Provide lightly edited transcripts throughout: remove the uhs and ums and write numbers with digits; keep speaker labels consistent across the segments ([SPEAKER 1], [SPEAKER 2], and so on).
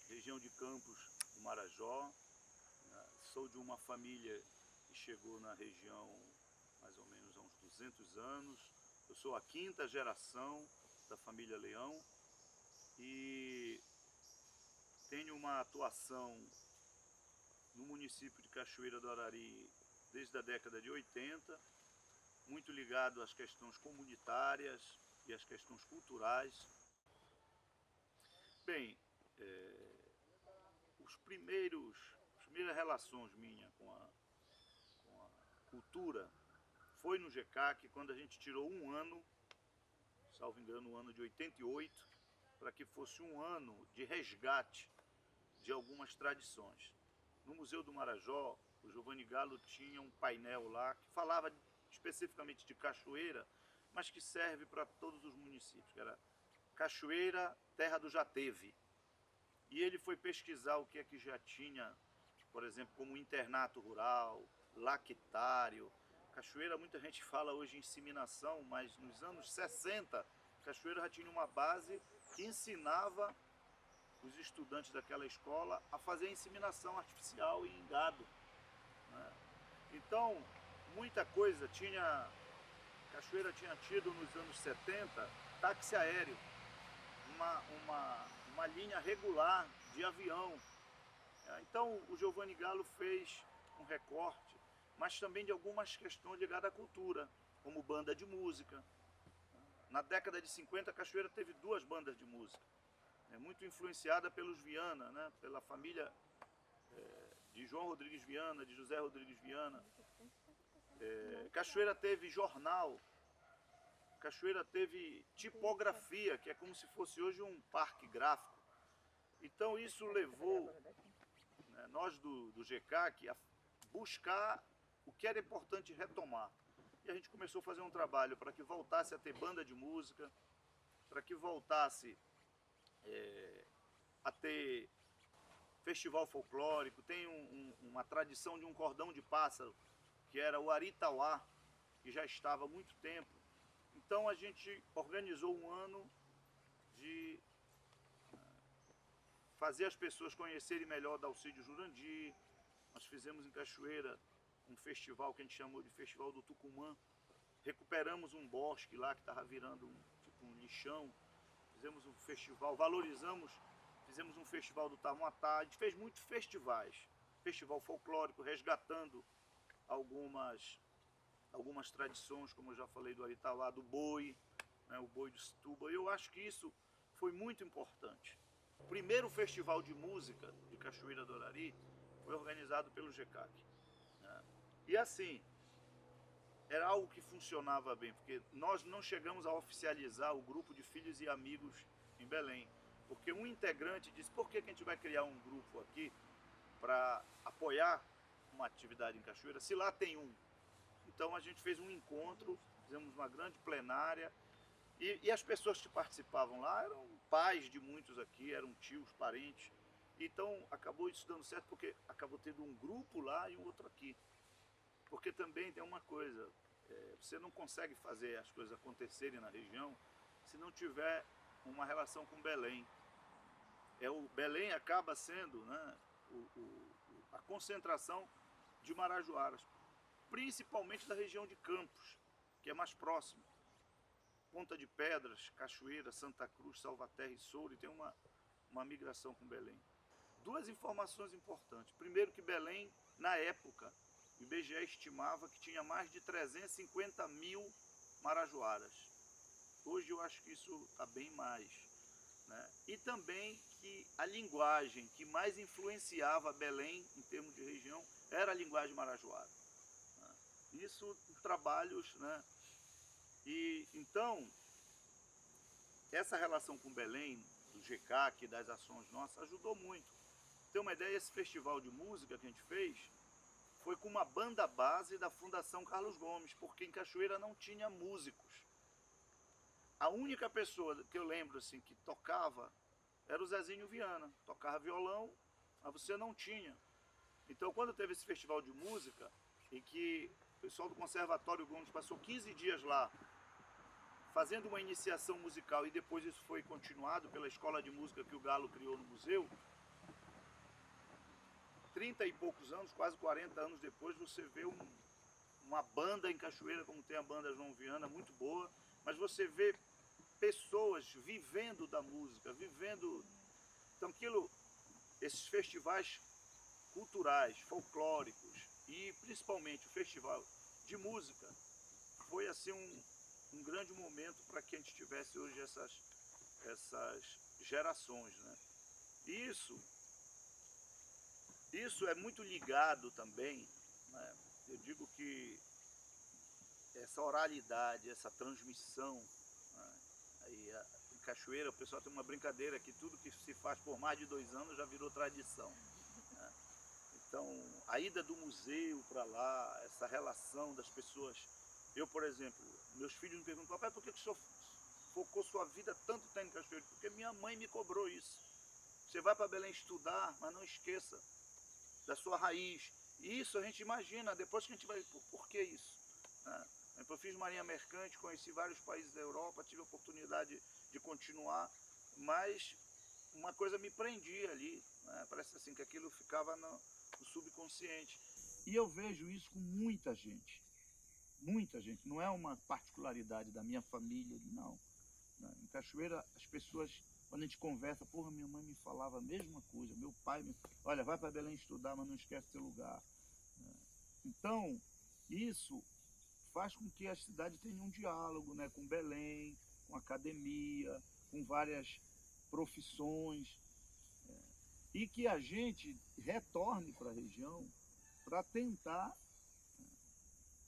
[SPEAKER 1] região de Campos do Marajó. Sou de uma família que chegou na região mais ou menos há uns 200 anos. Eu sou a quinta geração da família Leão e tenho uma atuação no município de Cachoeira do Arari desde a década de 80, muito ligado às questões comunitárias e às questões culturais. Bem, as primeiras relações minhas com a cultura foi no GECAC, quando a gente tirou um ano, salvo engano, o ano de 88, para que fosse um ano de resgate de algumas tradições. No Museu do Marajó, o Giovanni Galo tinha um painel lá que falava especificamente de Cachoeira, mas que serve para todos os municípios, que era Cachoeira, terra do já teve. E ele foi pesquisar o que é que já tinha, por exemplo, como internato rural, lactário. Cachoeira, muita gente fala hoje em inseminação, mas nos anos 60, Cachoeira já tinha uma base que ensinava os estudantes daquela escola a fazer inseminação artificial em gado, né? Então, muita coisa tinha... Cachoeira tinha tido nos anos 70 táxi aéreo, uma linha regular de avião. Então o Giovanni Galo fez um recorte, mas também de algumas questões ligadas à cultura, como banda de música. Na década de 50, Cachoeira teve duas bandas de música, muito influenciada pelos Viana, né? Pela família de João Rodrigues Viana, de José Rodrigues Viana. Cachoeira teve jornal, Cachoeira teve tipografia, que é como se fosse hoje um parque gráfico. Então isso levou nós do GECAC a buscar o que era importante retomar. E a gente começou a fazer um trabalho para que voltasse a ter banda de música, para que voltasse a ter festival folclórico. Tem uma tradição de um cordão de pássaro, que era o Aritauá, que já estava há muito tempo. Então a gente organizou um ano de fazer as pessoas conhecerem melhor Dalcídio Jurandir. Nós fizemos em Cachoeira um festival que a gente chamou de Festival do Tucumã. Recuperamos um bosque lá que estava virando tipo um lixão. Fizemos um festival, valorizamos, fizemos um festival do Tamuatá. A gente fez muitos festivais. Festival folclórico, resgatando algumas tradições, como eu já falei do Aritauá, do boi, né, o boi do Situba. E eu acho que isso foi muito importante. O primeiro festival de música de Cachoeira do Arari foi organizado pelo GECAC, né? E assim, era algo que funcionava bem, porque nós não chegamos a oficializar o grupo de filhos e amigos em Belém, porque um integrante disse: por que a gente vai criar um grupo aqui para apoiar uma atividade em Cachoeira, se lá tem um? Então a gente fez um encontro, fizemos uma grande plenária, e as pessoas que participavam lá eram pais de muitos aqui, eram tios, parentes. Então acabou isso dando certo, porque acabou tendo um grupo lá e um outro aqui. Porque também tem uma coisa, você não consegue fazer as coisas acontecerem na região se não tiver uma relação com Belém. O Belém acaba sendo, né, a concentração de marajoaras, principalmente da região de Campos, que é mais próximo. Ponta de Pedras, Cachoeira, Santa Cruz, Salvaterra e Soure tem uma migração com Belém. Duas informações importantes. Primeiro, que Belém, na época, o IBGE estimava que tinha mais de 350 mil marajoaras. Hoje eu acho que isso está bem mais, né? E também que a linguagem que mais influenciava Belém, em termos de região, era a linguagem marajoara, né? Isso em trabalhos, né? E então, essa relação com Belém, do GECAC, das ações nossas, ajudou muito. Tem uma ideia, esse festival de música que a gente fez foi com uma banda base da Fundação Carlos Gomes, porque em Cachoeira não tinha músicos. A única pessoa que eu lembro assim que tocava era o Zezinho Viana, tocava violão, mas você não tinha. Então quando teve esse festival de música, em que o pessoal do Conservatório Gomes passou 15 dias lá, fazendo uma iniciação musical, e depois isso foi continuado pela escola de música que o Galo criou no museu, 30 e poucos anos, quase 40 anos depois, você vê uma banda em Cachoeira, como tem a banda João Viana, muito boa, mas você vê pessoas vivendo da música, vivendo... Então esses festivais culturais, folclóricos e principalmente o festival de música, foi assim um grande momento para que a gente tivesse hoje essas gerações, né? Isso é muito ligado também, né? Eu digo que essa oralidade, essa transmissão, né? Aí, em Cachoeira o pessoal tem uma brincadeira que tudo que se faz por mais de 2 anos já virou tradição, né? Então, a ida do museu para lá, essa relação das pessoas. Eu, por exemplo, meus filhos me perguntam: papai, por que o senhor focou sua vida tanto tempo em Cachoeira? Porque minha mãe me cobrou isso. Você vai para Belém estudar, mas não esqueça da sua raiz. E isso a gente imagina, depois que a gente vai... Por que isso? Eu fiz marinha mercante, conheci vários países da Europa, tive a oportunidade de continuar, mas uma coisa me prendia ali, né? Parece assim que aquilo ficava no subconsciente. E eu vejo isso com muita gente, não é uma particularidade da minha família, não. Em Cachoeira, as pessoas, quando a gente conversa, porra, minha mãe me falava a mesma coisa, meu pai olha, vai para Belém estudar, mas não esquece seu lugar. Então, isso faz com que a cidade tenha um diálogo, né, com Belém, com academia, com várias profissões, e que a gente retorne para a região para tentar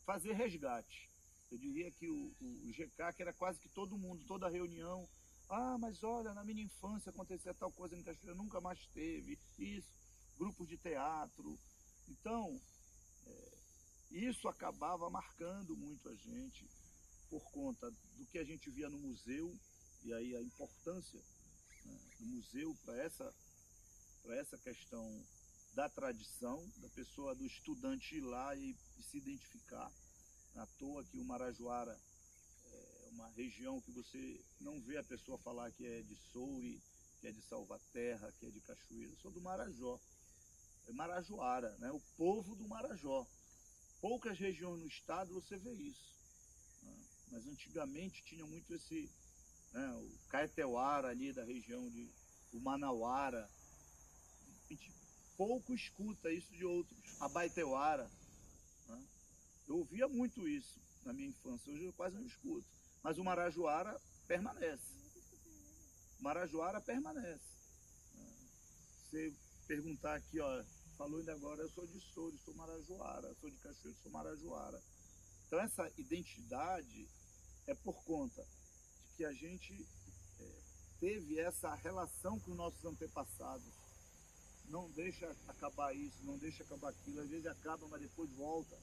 [SPEAKER 1] fazer resgate. Eu diria que o GCAC era quase que todo mundo, toda reunião. Ah, mas olha, na minha infância acontecia tal coisa em Cachoeira, nunca mais teve. Isso, grupos de teatro. Então, isso acabava marcando muito a gente por conta do que a gente via no museu, e aí a importância, né, do museu para essa questão da tradição, da pessoa, do estudante ir lá e se identificar. À toa que o Marajoara é uma região que você não vê a pessoa falar que é de Soure, que é de Salvaterra, que é de Cachoeira. Eu sou do Marajó, é Marajoara, né? O povo do Marajó. Poucas regiões no estado você vê isso, né? Mas antigamente tinha muito esse, né, o Caeteuara ali da região de o Manauara. A gente pouco escuta isso de outros, Abaeteuara, né? Eu ouvia muito isso na minha infância, hoje eu quase não escuto. Mas o Marajoara permanece. O Marajoara permanece. Você perguntar aqui, ó, falou ainda agora, eu sou de Soure, sou Marajoara, sou de Cachoeira, sou Marajoara. Então essa identidade é por conta de que a gente teve essa relação com os nossos antepassados. Não deixa acabar isso, não deixa acabar aquilo. Às vezes acaba, mas depois volta.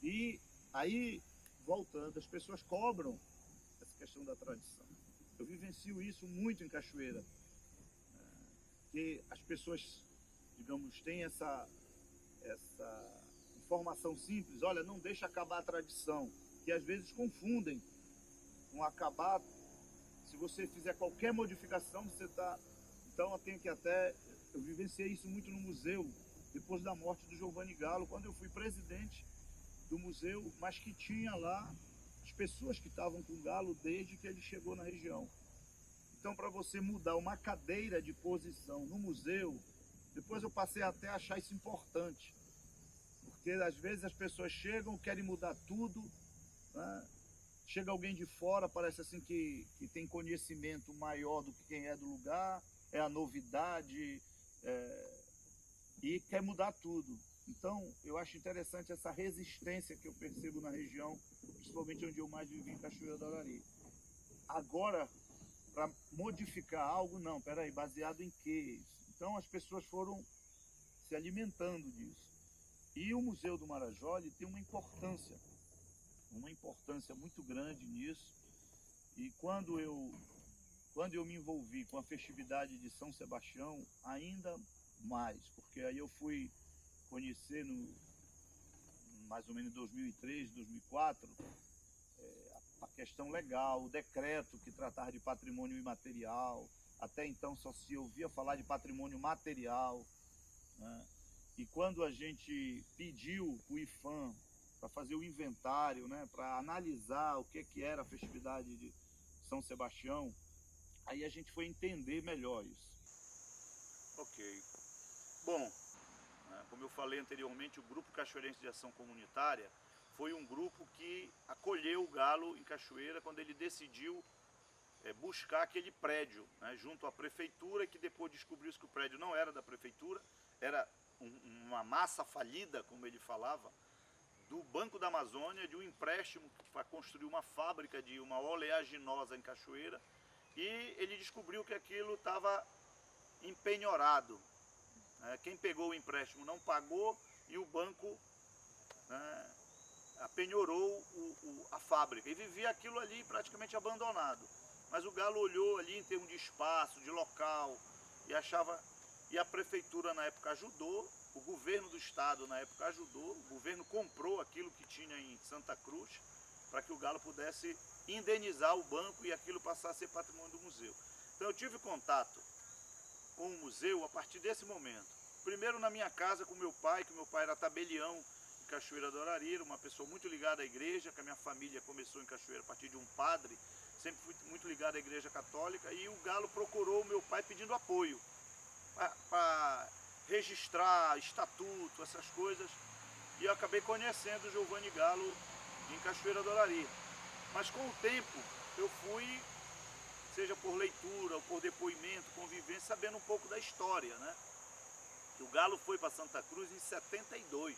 [SPEAKER 1] E aí, voltando, as pessoas cobram essa questão da tradição. Eu vivencio isso muito em Cachoeira, que as pessoas, digamos, têm essa informação simples: olha, não deixa acabar a tradição, que às vezes confundem com acabar. Se você fizer qualquer modificação, você está... Então eu tenho que eu vivenciei isso muito no museu, depois da morte do Giovanni Galo, quando eu fui presidente do museu, mas que tinha lá as pessoas que estavam com o Galo desde que ele chegou na região. Então, para você mudar uma cadeira de posição no museu, depois eu passei até a achar isso importante, porque às vezes as pessoas chegam, querem mudar tudo, né? Chega alguém de fora, parece assim que tem conhecimento maior do que quem é do lugar, é a novidade, e quer mudar tudo. Então, eu acho interessante essa resistência que eu percebo na região, principalmente onde eu mais vivi, em Cachoeira do Arari. Agora, para modificar algo, não, peraí, baseado em quê? Então, as pessoas foram se alimentando disso. E o Museu do Marajó tem uma importância muito grande nisso. E quando eu me envolvi com a festividade de São Sebastião, ainda mais, porque aí eu fui conhecer mais ou menos em 2003, 2004, a questão legal, o decreto que tratava de patrimônio imaterial. Até então só se ouvia falar de patrimônio material, né? E quando a gente pediu o IPHAN para fazer o inventário, né, para analisar o que era a festividade de São Sebastião, aí a gente foi entender melhor isso. Ok. Bom, como eu falei anteriormente, o Grupo Cachoeirense de Ação Comunitária foi um grupo que acolheu o Galo em Cachoeira quando ele decidiu buscar aquele prédio, né, junto à prefeitura, que depois descobriu-se que o prédio não era da prefeitura, era uma massa falida, como ele falava, do Banco da Amazônia, de um empréstimo para construir uma fábrica de uma oleaginosa em Cachoeira, e ele descobriu que aquilo estava empenhorado. Quem pegou o empréstimo não pagou e o banco, né, apenhorou a fábrica, e vivia aquilo ali praticamente abandonado. Mas o Galo olhou ali em termos de espaço, de local, e achava, e a prefeitura na época ajudou, o governo do estado na época ajudou, o governo comprou aquilo que tinha em Santa Cruz, para que o Galo pudesse indenizar o banco e aquilo passar a ser patrimônio do museu. Então eu tive contato com o museu a partir desse momento. Primeiro na minha casa com meu pai, que meu pai era tabelião em Cachoeira do Arari, uma pessoa muito ligada à igreja, que a minha família começou em Cachoeira a partir de um padre, sempre fui muito ligado à igreja católica, e o Galo procurou o meu pai pedindo apoio para registrar estatuto, essas coisas, e eu acabei conhecendo o Giovanni Galo em Cachoeira do Arari. Mas com o tempo eu fui, seja por leitura ou por depoimento, convivência, sabendo um pouco da história, né? O Galo foi para Santa Cruz em 72,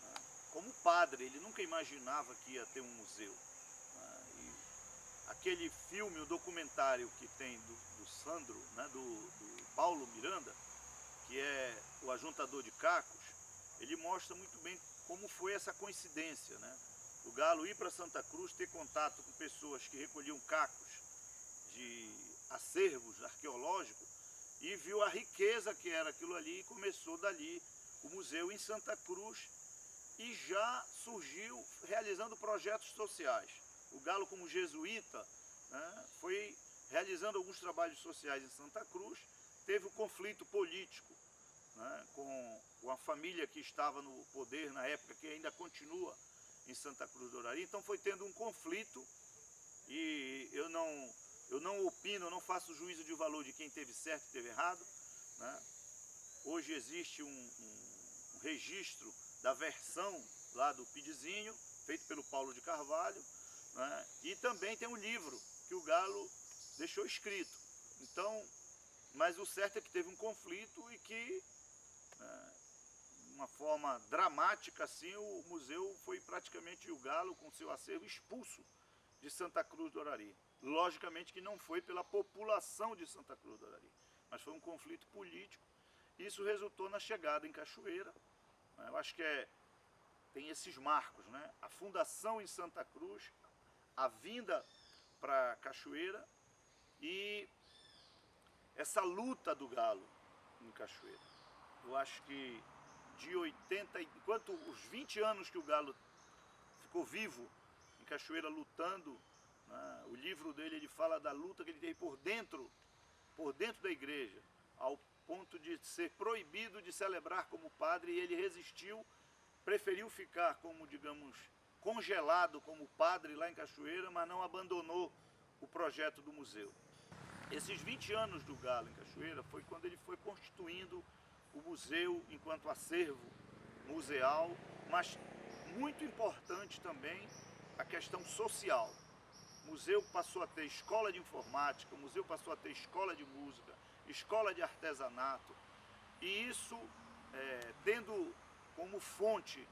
[SPEAKER 1] né? Como padre, ele nunca imaginava que ia ter um museu, né? E aquele filme, o documentário que tem do Sandro, né? do Paulo Miranda, que é o Ajuntador de Cacos, ele mostra muito bem como foi essa coincidência, né? O Galo ir para Santa Cruz, ter contato com pessoas que recolhiam cacos de acervos arqueológicos e viu a riqueza que era aquilo ali, e começou dali o museu em Santa Cruz, e já surgiu realizando projetos sociais. O Galo, como jesuíta, né, foi realizando alguns trabalhos sociais em Santa Cruz, teve um conflito político, né, com a família que estava no poder na época, que ainda continua em Santa Cruz do Arari. Então foi tendo um conflito, e eu não opino, eu não faço juízo de valor de quem teve certo e teve errado, né? Hoje existe um registro da versão lá do Pidizinho, feito pelo Paulo de Carvalho, né? E também tem um livro que o Galo deixou escrito. Então, mas o certo é que teve um conflito e que, de uma forma dramática assim, o museu foi praticamente, o Galo com seu acervo, expulso de Santa Cruz do Arari. Logicamente que não foi pela população de Santa Cruz do Arari, mas foi um conflito político. Isso resultou na chegada em Cachoeira. Eu acho que tem esses marcos, né? A fundação em Santa Cruz, a vinda para Cachoeira e essa luta do Galo em Cachoeira. Eu acho que de 80, enquanto os 20 anos que o Galo ficou vivo em Cachoeira lutando, né? O livro dele, ele fala da luta que ele teve por dentro da igreja, ao ponto de ser proibido de celebrar como padre, e ele resistiu, preferiu ficar como, digamos, congelado como padre lá em Cachoeira, mas não abandonou o projeto do museu. Esses 20 anos do Galo em Cachoeira foi quando ele foi constituindo o museu enquanto acervo museal, mas muito importante também a questão social. O museu passou a ter escola de informática, o museu passou a ter escola de música, escola de artesanato, e isso tendo como fonte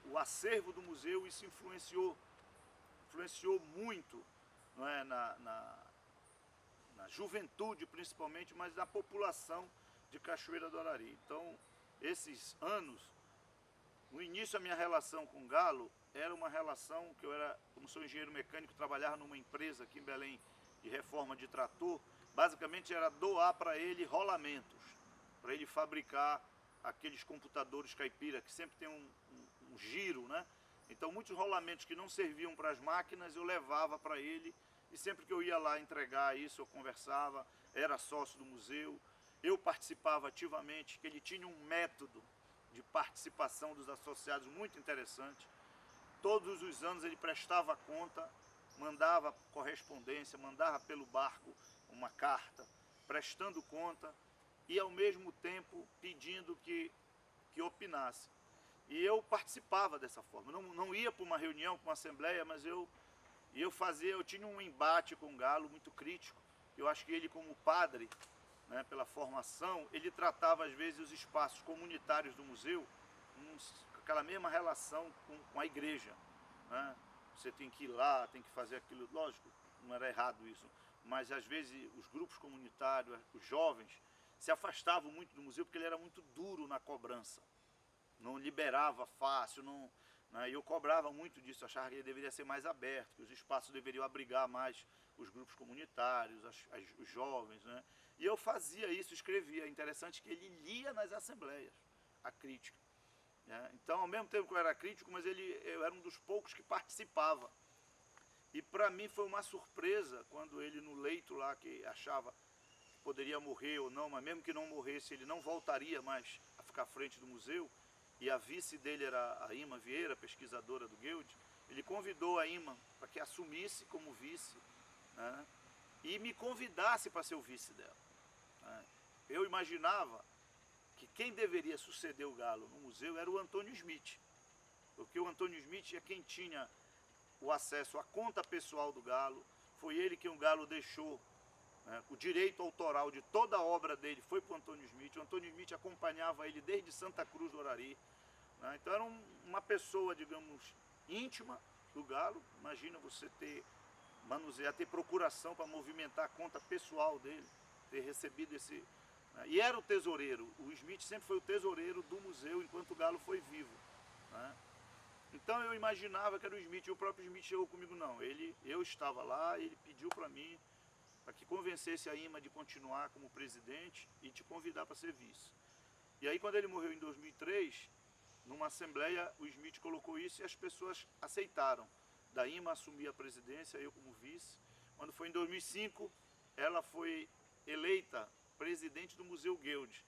[SPEAKER 1] o acervo do museu, isso influenciou muito, não é, na juventude principalmente, mas na população de Cachoeira do Arari. Então, esses anos, no início a minha relação com o Galo era uma relação que eu era, como sou engenheiro mecânico, trabalhava numa empresa aqui em Belém de reforma de trator, basicamente era doar para ele rolamentos, para ele fabricar aqueles computadores caipira, que sempre tem um giro, né? Então muitos rolamentos que não serviam para as máquinas eu levava para ele, e sempre que eu ia lá entregar isso eu conversava, era sócio do museu, eu participava ativamente, que ele tinha um método de participação dos associados muito interessante. Todos os anos ele prestava conta, mandava correspondência, mandava pelo barco uma carta, prestando conta e ao mesmo tempo pedindo que opinasse. E eu participava dessa forma, não ia para uma reunião, para uma assembleia, mas eu tinha um embate com o Galo muito crítico. Eu acho que ele, como padre, né, pela formação, ele tratava às vezes os espaços comunitários do museu com aquela mesma relação com a igreja, né? Você tem que ir lá, tem que fazer aquilo, lógico, não era errado isso, mas às vezes os grupos comunitários, os jovens, se afastavam muito do museu porque ele era muito duro na cobrança, não liberava fácil, não, né? Eu cobrava muito disso, achava que ele deveria ser mais aberto, que os espaços deveriam abrigar mais os grupos comunitários, os jovens, né? E eu fazia isso, escrevia. É interessante que ele lia nas assembleias a crítica, né? Então, ao mesmo tempo que eu era crítico, mas eu era um dos poucos que participava. E para mim foi uma surpresa quando ele, no leito lá, que achava que poderia morrer ou não, mas mesmo que não morresse, ele não voltaria mais a ficar à frente do museu. E a vice dele era a Ima Vieira, pesquisadora do Guild. Ele convidou a Ima para que assumisse como vice, né, e me convidasse para ser o vice dela, né. Eu imaginava que quem deveria suceder o Galo no museu era o Antônio Smith, porque o Antônio Smith é quem tinha o acesso à conta pessoal do Galo, foi ele que o Galo deixou, né, o direito autoral de toda a obra dele foi para o Antônio Smith. O Antônio Smith acompanhava ele desde Santa Cruz do Arari, né. Então era uma pessoa, digamos, íntima do Galo. Imagina você manusear, ter procuração para movimentar a conta pessoal dele, ter recebido esse, né. E era o tesoureiro, o Smith sempre foi o tesoureiro do museu enquanto o Galo foi vivo, né. Então eu imaginava que era o Smith, e o próprio Smith chegou comigo, não, eu estava lá, ele pediu para mim, para que convencesse a Ima de continuar como presidente e te convidar para ser vice. E aí quando ele morreu em 2003, numa assembleia, o Smith colocou isso e as pessoas aceitaram. Da Ima assumir a presidência, eu como vice. Quando foi em 2005, ela foi eleita presidente do Museu Guild.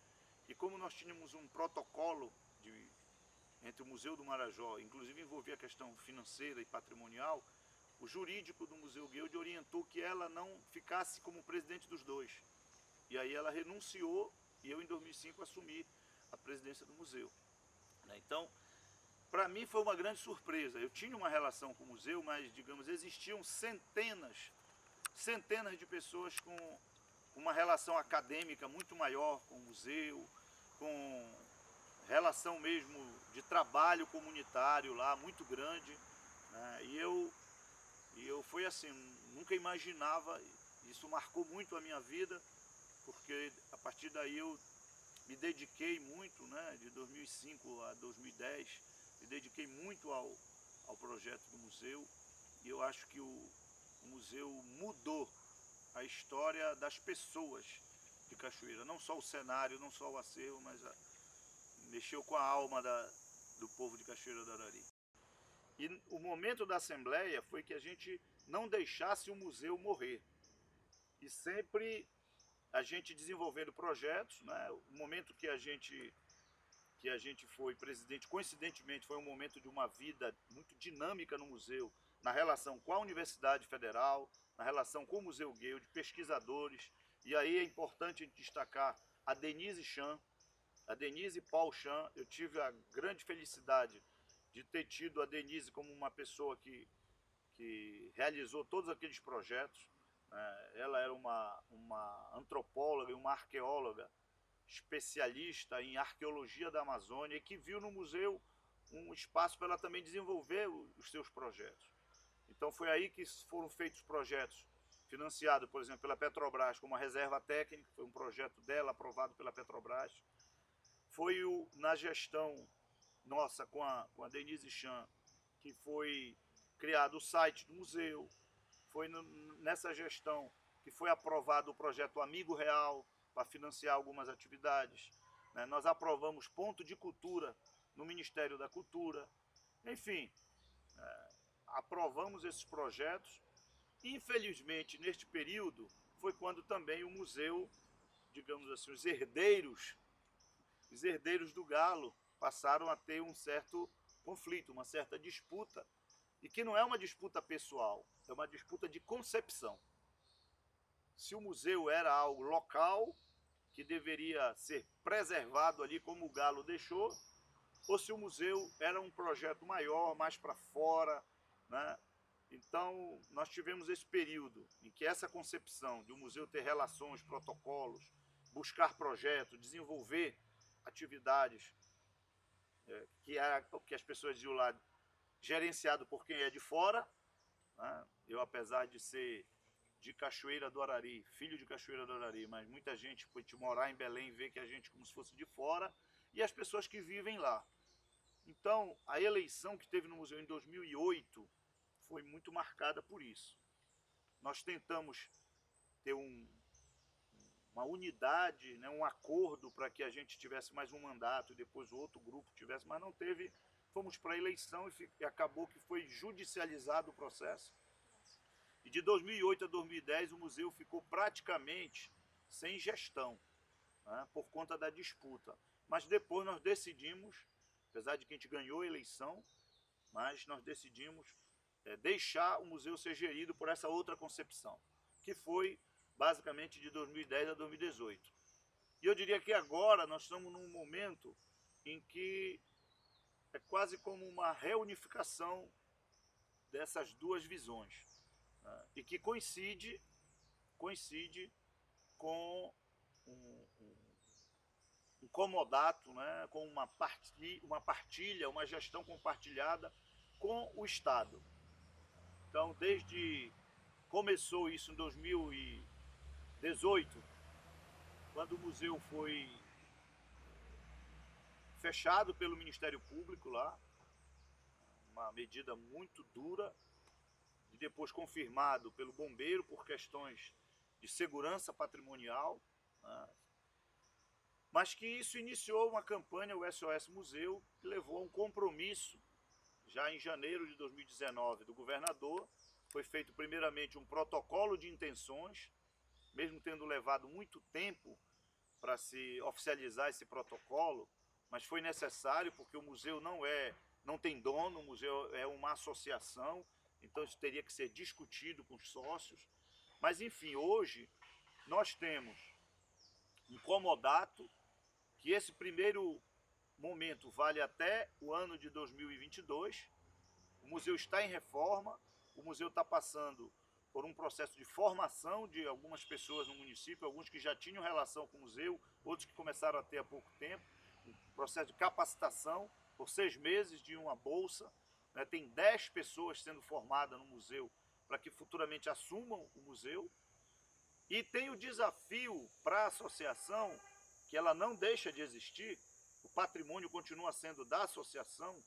[SPEAKER 1] E como nós tínhamos um protocolo entre o Museu do Marajó, inclusive envolvia a questão financeira e patrimonial, o jurídico do Museu Guild orientou que ela não ficasse como presidente dos dois. E aí ela renunciou e eu, em 2005, assumi a presidência do museu. Então, para mim foi uma grande surpresa. Eu tinha uma relação com o museu, mas, digamos, existiam centenas de pessoas com uma relação acadêmica muito maior com o museu, com relação mesmo de trabalho comunitário lá, muito grande, né? E eu fui assim, nunca imaginava, isso marcou muito a minha vida, porque a partir daí eu me dediquei muito, né, de 2005 a 2010, me dediquei muito ao projeto do museu, e eu acho que o museu mudou a história das pessoas de Cachoeira, não só o cenário, não só o acervo, mas mexeu com a alma do povo de Cachoeira do Arari. E o momento da assembleia foi que a gente não deixasse o museu morrer, e sempre a gente desenvolvendo projetos, né? O momento que a gente foi presidente, coincidentemente, foi um momento de uma vida muito dinâmica no museu, na relação com a Universidade Federal, na relação com o Museu Guild, pesquisadores. E aí é importante destacar a Denise Chan, a Denise Paul Chan. Eu tive a grande felicidade de ter tido a Denise como uma pessoa que realizou todos aqueles projetos. Ela era uma antropóloga e uma arqueóloga especialista em arqueologia da Amazônia e que viu no museu um espaço para ela também desenvolver os seus projetos. Então foi aí que foram feitos projetos financiados, por exemplo, pela Petrobras, como a Reserva Técnica, foi um projeto dela aprovado pela Petrobras. Foi na gestão nossa com a Denise Chan que foi criado o site do museu. Foi nessa gestão que foi aprovado o projeto Amigo Real, para financiar algumas atividades, né? Nós aprovamos ponto de cultura no Ministério da Cultura. Enfim, aprovamos esses projetos. Infelizmente, neste período, foi quando também o museu digamos assim, os herdeiros do Galo passaram a ter um certo conflito, uma certa disputa, e que não é uma disputa pessoal, é uma disputa de concepção. Se o museu era algo local, que deveria ser preservado ali como o Galo deixou, ou se o museu era um projeto maior, mais para fora, né? Então, nós tivemos esse período em que essa concepção de o museu ter relações, protocolos, buscar projetos, desenvolver atividades que as pessoas diziam lá, gerenciado por quem é de fora, né? Eu, apesar de ser de Cachoeira do Arari, filho de Cachoeira do Arari, mas muita gente foi te morar em Belém vê que a gente como se fosse de fora, e as pessoas que vivem lá. Então, a eleição que teve no museu em 2008 foi muito marcada por isso. Nós tentamos ter uma unidade, né, um acordo para que a gente tivesse mais um mandato e depois o outro grupo tivesse, mas não teve. Fomos para a eleição e acabou que foi judicializado o processo. E de 2008 a 2010 o museu ficou praticamente sem gestão, né, por conta da disputa. Mas depois nós decidimos, apesar de que a gente ganhou a eleição, mas nós decidimos deixar o museu ser gerido por essa outra concepção, que foi basicamente de 2010 a 2018. E eu diria que agora nós estamos num momento em que é quase como uma reunificação dessas duas visões, né? E que coincide com um comodato, né? Com uma partilha, uma gestão compartilhada com o Estado. Então, começou isso em 2018, quando o museu foi fechado pelo Ministério Público lá, uma medida muito dura, e depois confirmado pelo bombeiro por questões de segurança patrimonial, né? Mas que isso iniciou uma campanha, o SOS Museu, que levou a um compromisso, já em janeiro de 2019, do governador. Foi feito primeiramente um protocolo de intenções, mesmo tendo levado muito tempo para se oficializar esse protocolo, mas foi necessário porque o museu não tem dono, o museu é uma associação, então isso teria que ser discutido com os sócios. Mas enfim, hoje nós temos um comodato, que esse primeiro momento vale até o ano de 2022, o museu está em reforma, o museu está passando por um processo de formação de algumas pessoas no município, alguns que já tinham relação com o museu, outros que começaram a ter há pouco tempo, um processo de capacitação por 6 meses de uma bolsa, né? Tem 10 pessoas sendo formadas no museu para que futuramente assumam o museu, e tem o desafio para a associação, que ela não deixa de existir, o patrimônio continua sendo da associação,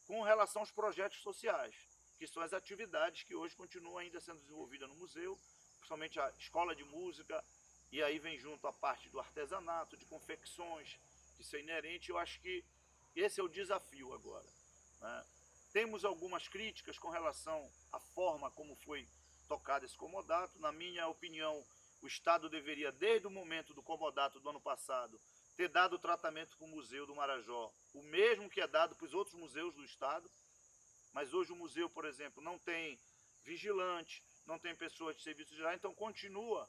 [SPEAKER 1] com relação aos projetos sociais, que são as atividades que hoje continuam ainda sendo desenvolvidas no museu, principalmente a escola de música, e aí vem junto a parte do artesanato, de confecções, que isso é inerente. Eu acho que esse é o desafio agora, né? Temos algumas críticas com relação à forma como foi tocado esse comodato. Na minha opinião, o Estado deveria, desde o momento do comodato do ano passado, ter dado o tratamento para o Museu do Marajó, o mesmo que é dado para os outros museus do Estado. Mas hoje o museu, por exemplo, não tem vigilante, não tem pessoas de serviço geral, então continua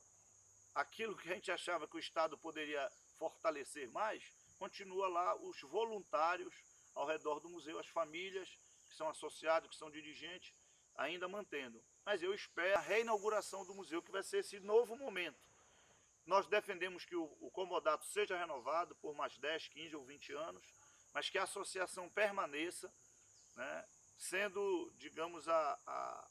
[SPEAKER 1] aquilo que a gente achava que o Estado poderia fortalecer mais, continua lá os voluntários ao redor do museu, as famílias que são associados, que são dirigentes, ainda mantendo. Mas eu espero a reinauguração do museu, que vai ser esse novo momento. Nós defendemos que o comodato seja renovado por mais 10, 15 ou 20 anos, mas que a associação permaneça, né, sendo, digamos, a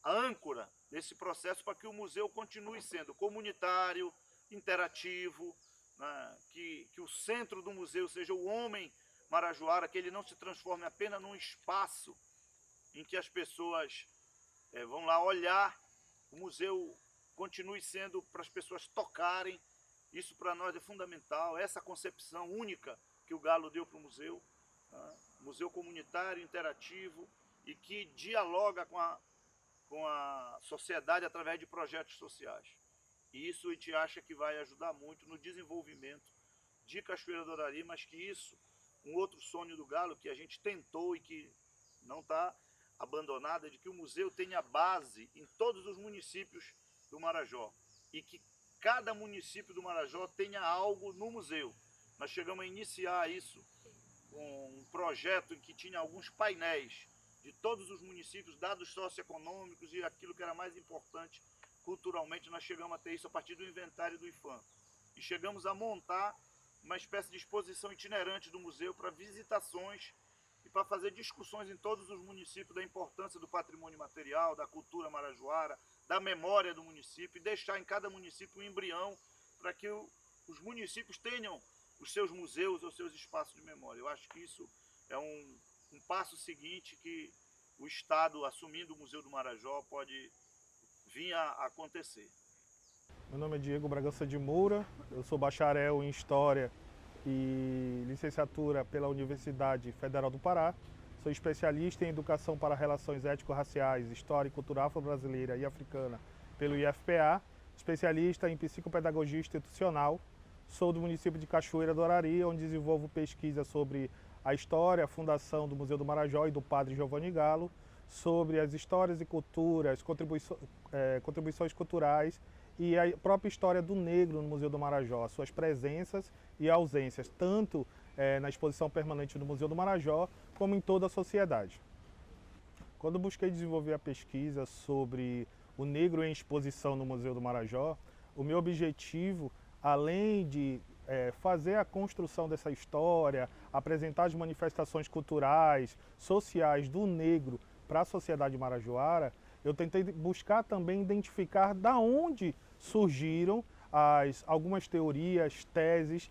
[SPEAKER 1] âncora desse processo, para que o museu continue sendo comunitário, interativo, né, que o centro do museu seja o homem marajoara, que ele não se transforme apenas num espaço em que as pessoas vão lá olhar. O museu continue sendo para as pessoas tocarem. Isso para nós é fundamental, essa concepção única que o Galo deu para o museu, né? Museu comunitário, interativo e que dialoga com a sociedade através de projetos sociais. E isso a gente acha que vai ajudar muito no desenvolvimento de Cachoeira do Arari, mas que isso, um outro sonho do Galo que a gente tentou e que não está abandonado, é de que o museu tenha base em todos os municípios do Marajó e que cada município do Marajó tenha algo no museu. Nós chegamos a iniciar isso com um projeto em que tinha alguns painéis de todos os municípios, dados socioeconômicos e aquilo que era mais importante culturalmente. Nós chegamos a ter isso a partir do inventário do IPHAN. E chegamos a montar uma espécie de exposição itinerante do museu para visitações e para fazer discussões em todos os municípios da importância do patrimônio material, da cultura marajoara, da memória do município, e deixar em cada município um embrião para que os municípios tenham os seus museus ou seus espaços de memória. Eu acho que isso é um passo seguinte que o Estado, assumindo o Museu do Marajó, pode vir a acontecer.
[SPEAKER 2] Meu nome é Diego Bragança de Moura, eu sou bacharel em História e licenciatura pela Universidade Federal do Pará. Sou especialista em Educação para Relações Étnico-Raciais, História e Cultura Afro-Brasileira e Africana pelo IFPA, especialista em Psicopedagogia Institucional. Sou do município de Cachoeira do Arari, onde desenvolvo pesquisa sobre a história, a fundação do Museu do Marajó e do Padre Giovanni Galo, sobre as histórias e culturas, contribuições culturais e a própria história do negro no Museu do Marajó, suas presenças e ausências, tanto na exposição permanente do Museu do Marajó, como em toda a sociedade. Quando busquei desenvolver a pesquisa sobre o negro em exposição no Museu do Marajó, o meu objetivo, além de fazer a construção dessa história, apresentar as manifestações culturais, sociais do negro para a sociedade marajoara, eu tentei buscar também identificar da onde surgiram algumas teorias, teses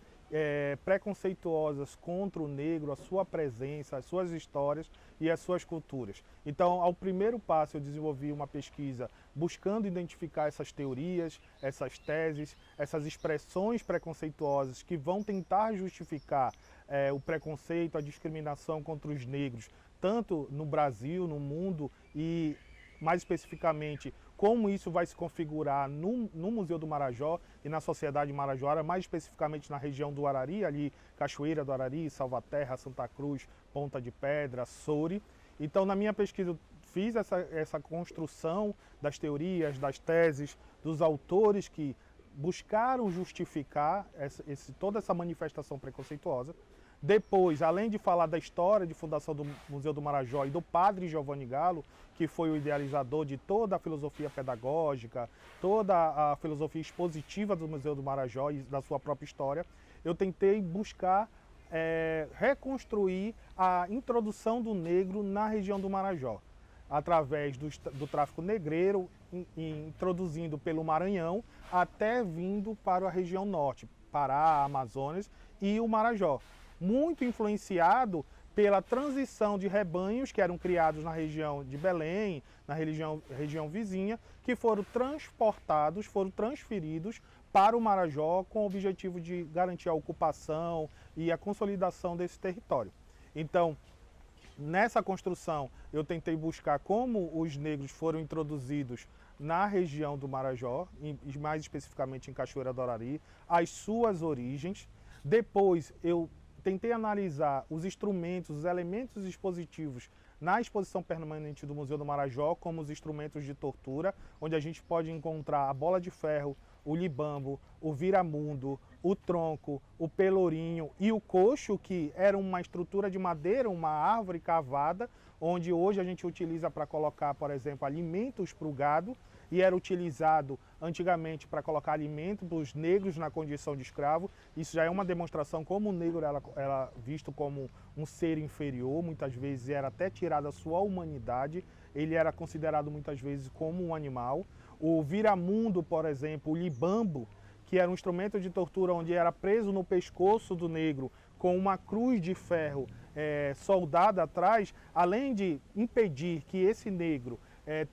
[SPEAKER 2] preconceituosas contra o negro, a sua presença, as suas histórias e as suas culturas. Então, ao primeiro passo, eu desenvolvi uma pesquisa buscando identificar essas teorias, essas teses, essas expressões preconceituosas que vão tentar justificar o preconceito, a discriminação contra os negros, tanto no Brasil, no mundo e, mais especificamente, como isso vai se configurar no Museu do Marajó e na sociedade marajoara, mais especificamente na região do Arari, ali Cachoeira do Arari, Salvaterra, Santa Cruz, Ponta de Pedra, Soure. Então, na minha pesquisa, eu fiz essa construção das teorias, das teses, dos autores que buscaram justificar toda essa manifestação preconceituosa. Depois, além de falar da história de fundação do Museu do Marajó e do Padre Giovanni Galo, que foi o idealizador de toda a filosofia pedagógica, toda a filosofia expositiva do Museu do Marajó e da sua própria história, eu tentei buscar reconstruir a introdução do negro na região do Marajó, através do tráfico negreiro, introduzindo pelo Maranhão, até vindo para a região norte, Pará, Amazonas e o Marajó. Muito influenciado pela transição de rebanhos que eram criados na região de Belém, na região vizinha, que foram transportados, foram transferidos para o Marajó com o objetivo de garantir a ocupação e a consolidação desse território. Então, nessa construção, eu tentei buscar como os negros foram introduzidos na região do Marajó, e mais especificamente em Cachoeira do Arari, as suas origens. Depois, eu tentei analisar os instrumentos, os elementos expositivos na exposição permanente do Museu do Marajó, como os instrumentos de tortura, onde a gente pode encontrar a bola de ferro, o libambo, o viramundo, o tronco, o pelourinho e o coxo, que era uma estrutura de madeira, uma árvore cavada, onde hoje a gente utiliza para colocar, por exemplo, alimentos para o gado, e era utilizado antigamente para colocar alimento para os negros na condição de escravo. Isso já é uma demonstração como o negro era visto como um ser inferior, muitas vezes era até tirada a sua humanidade, ele era considerado muitas vezes como um animal. O viramundo, por exemplo, o libambo, que era um instrumento de tortura onde era preso no pescoço do negro com uma cruz de ferro soldada atrás, além de impedir que esse negro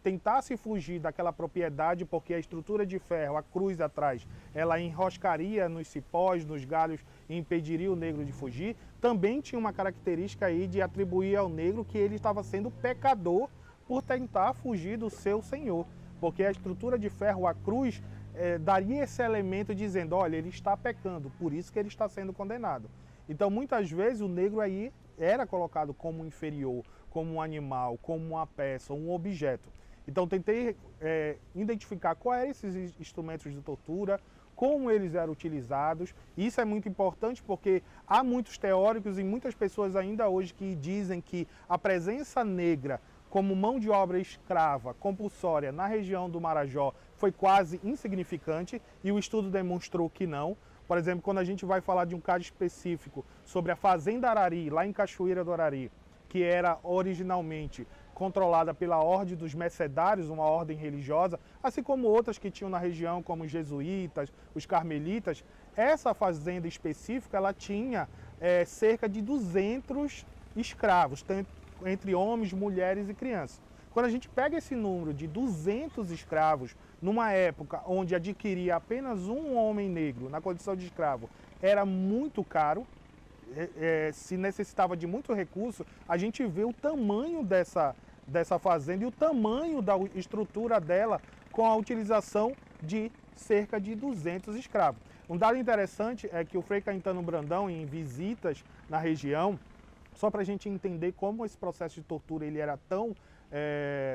[SPEAKER 2] tentasse fugir daquela propriedade, porque a estrutura de ferro, a cruz atrás, ela enroscaria nos cipós, nos galhos e impediria o negro de fugir, também tinha uma característica aí de atribuir ao negro que ele estava sendo pecador por tentar fugir do seu senhor, porque a estrutura de ferro, a cruz, daria esse elemento dizendo, olha, ele está pecando, por isso que ele está sendo condenado. Então, muitas vezes, o negro aí era colocado como inferior, como um animal, como uma peça, um objeto. Então, tentei identificar quais eram esses instrumentos de tortura, como eles eram utilizados. Isso é muito importante porque há muitos teóricos e muitas pessoas ainda hoje que dizem que a presença negra como mão de obra escrava, compulsória, na região do Marajó foi quase insignificante e o estudo demonstrou que não. Por exemplo, quando a gente vai falar de um caso específico sobre a Fazenda Arari, lá em Cachoeira do Arari, que era originalmente controlada pela Ordem dos Mercedários, uma ordem religiosa, assim como outras que tinham na região, como os jesuítas, os carmelitas, essa fazenda específica ela tinha cerca de 200 escravos, entre homens, mulheres e crianças. Quando a gente pega esse número de 200 escravos, numa época onde adquirir apenas um homem negro na condição de escravo era muito caro, se necessitava de muito recurso, a gente vê o tamanho dessa fazenda e o tamanho da estrutura dela com a utilização de cerca de 200 escravos. Um dado interessante é que o Frei Caetano Brandão, em visitas na região, só para a gente entender como esse processo de tortura ele era tão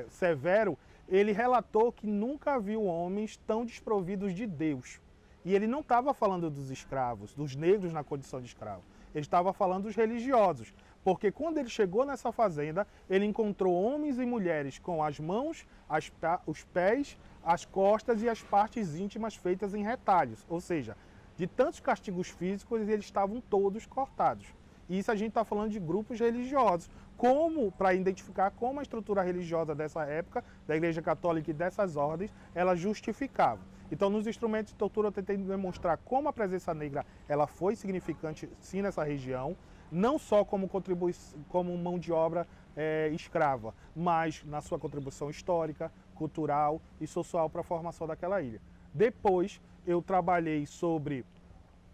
[SPEAKER 2] severo, ele relatou que nunca viu homens tão desprovidos de Deus. E ele não estava falando dos escravos, dos negros na condição de escravo. Ele estava falando dos religiosos. Porque quando ele chegou nessa fazenda, ele encontrou homens e mulheres com as mãos, os pés, as costas e as partes íntimas feitas em retalhos. Ou seja, de tantos castigos físicos, eles estavam todos cortados. E isso a gente está falando de grupos religiosos, para identificar como a estrutura religiosa dessa época, da Igreja Católica e dessas ordens, ela justificava. Então, nos instrumentos de tortura, eu tentei demonstrar como a presença negra ela foi significante, sim, nessa região, não só como mão de obra escrava, mas na sua contribuição histórica, cultural e social para a formação daquela ilha. Depois, eu trabalhei sobre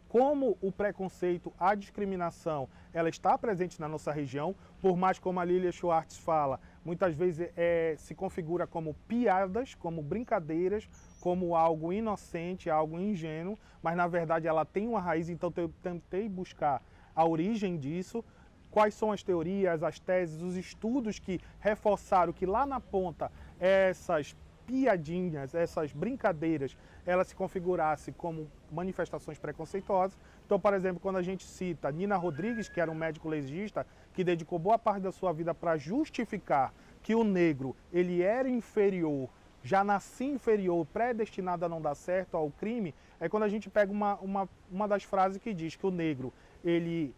[SPEAKER 2] como o preconceito, a discriminação, ela está presente na nossa região, por mais como a Lilia Schwartz fala, muitas vezes se configura como piadas, como brincadeiras, como algo inocente, algo ingênuo, mas na verdade ela tem uma raiz, então eu tentei buscar a origem disso, quais são as teorias, as teses, os estudos que reforçaram que lá na ponta essas piadinhas, essas brincadeiras, elas se configurassem como manifestações preconceituosas. Então, por exemplo, quando a gente cita Nina Rodrigues, que era um médico legista, que dedicou boa parte da sua vida para justificar que o negro ele era inferior, já nascia inferior, predestinado a não dar certo ao crime, é quando a gente pega uma das frases que diz que o negro, ele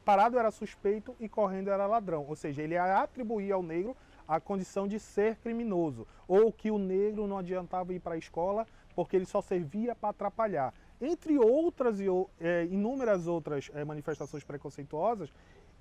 [SPEAKER 2] parado era suspeito e correndo era ladrão. Ou seja, ele atribuía ao negro a condição de ser criminoso, ou que o negro não adiantava ir para a escola porque ele só servia para atrapalhar. Entre outras e inúmeras outras manifestações preconceituosas,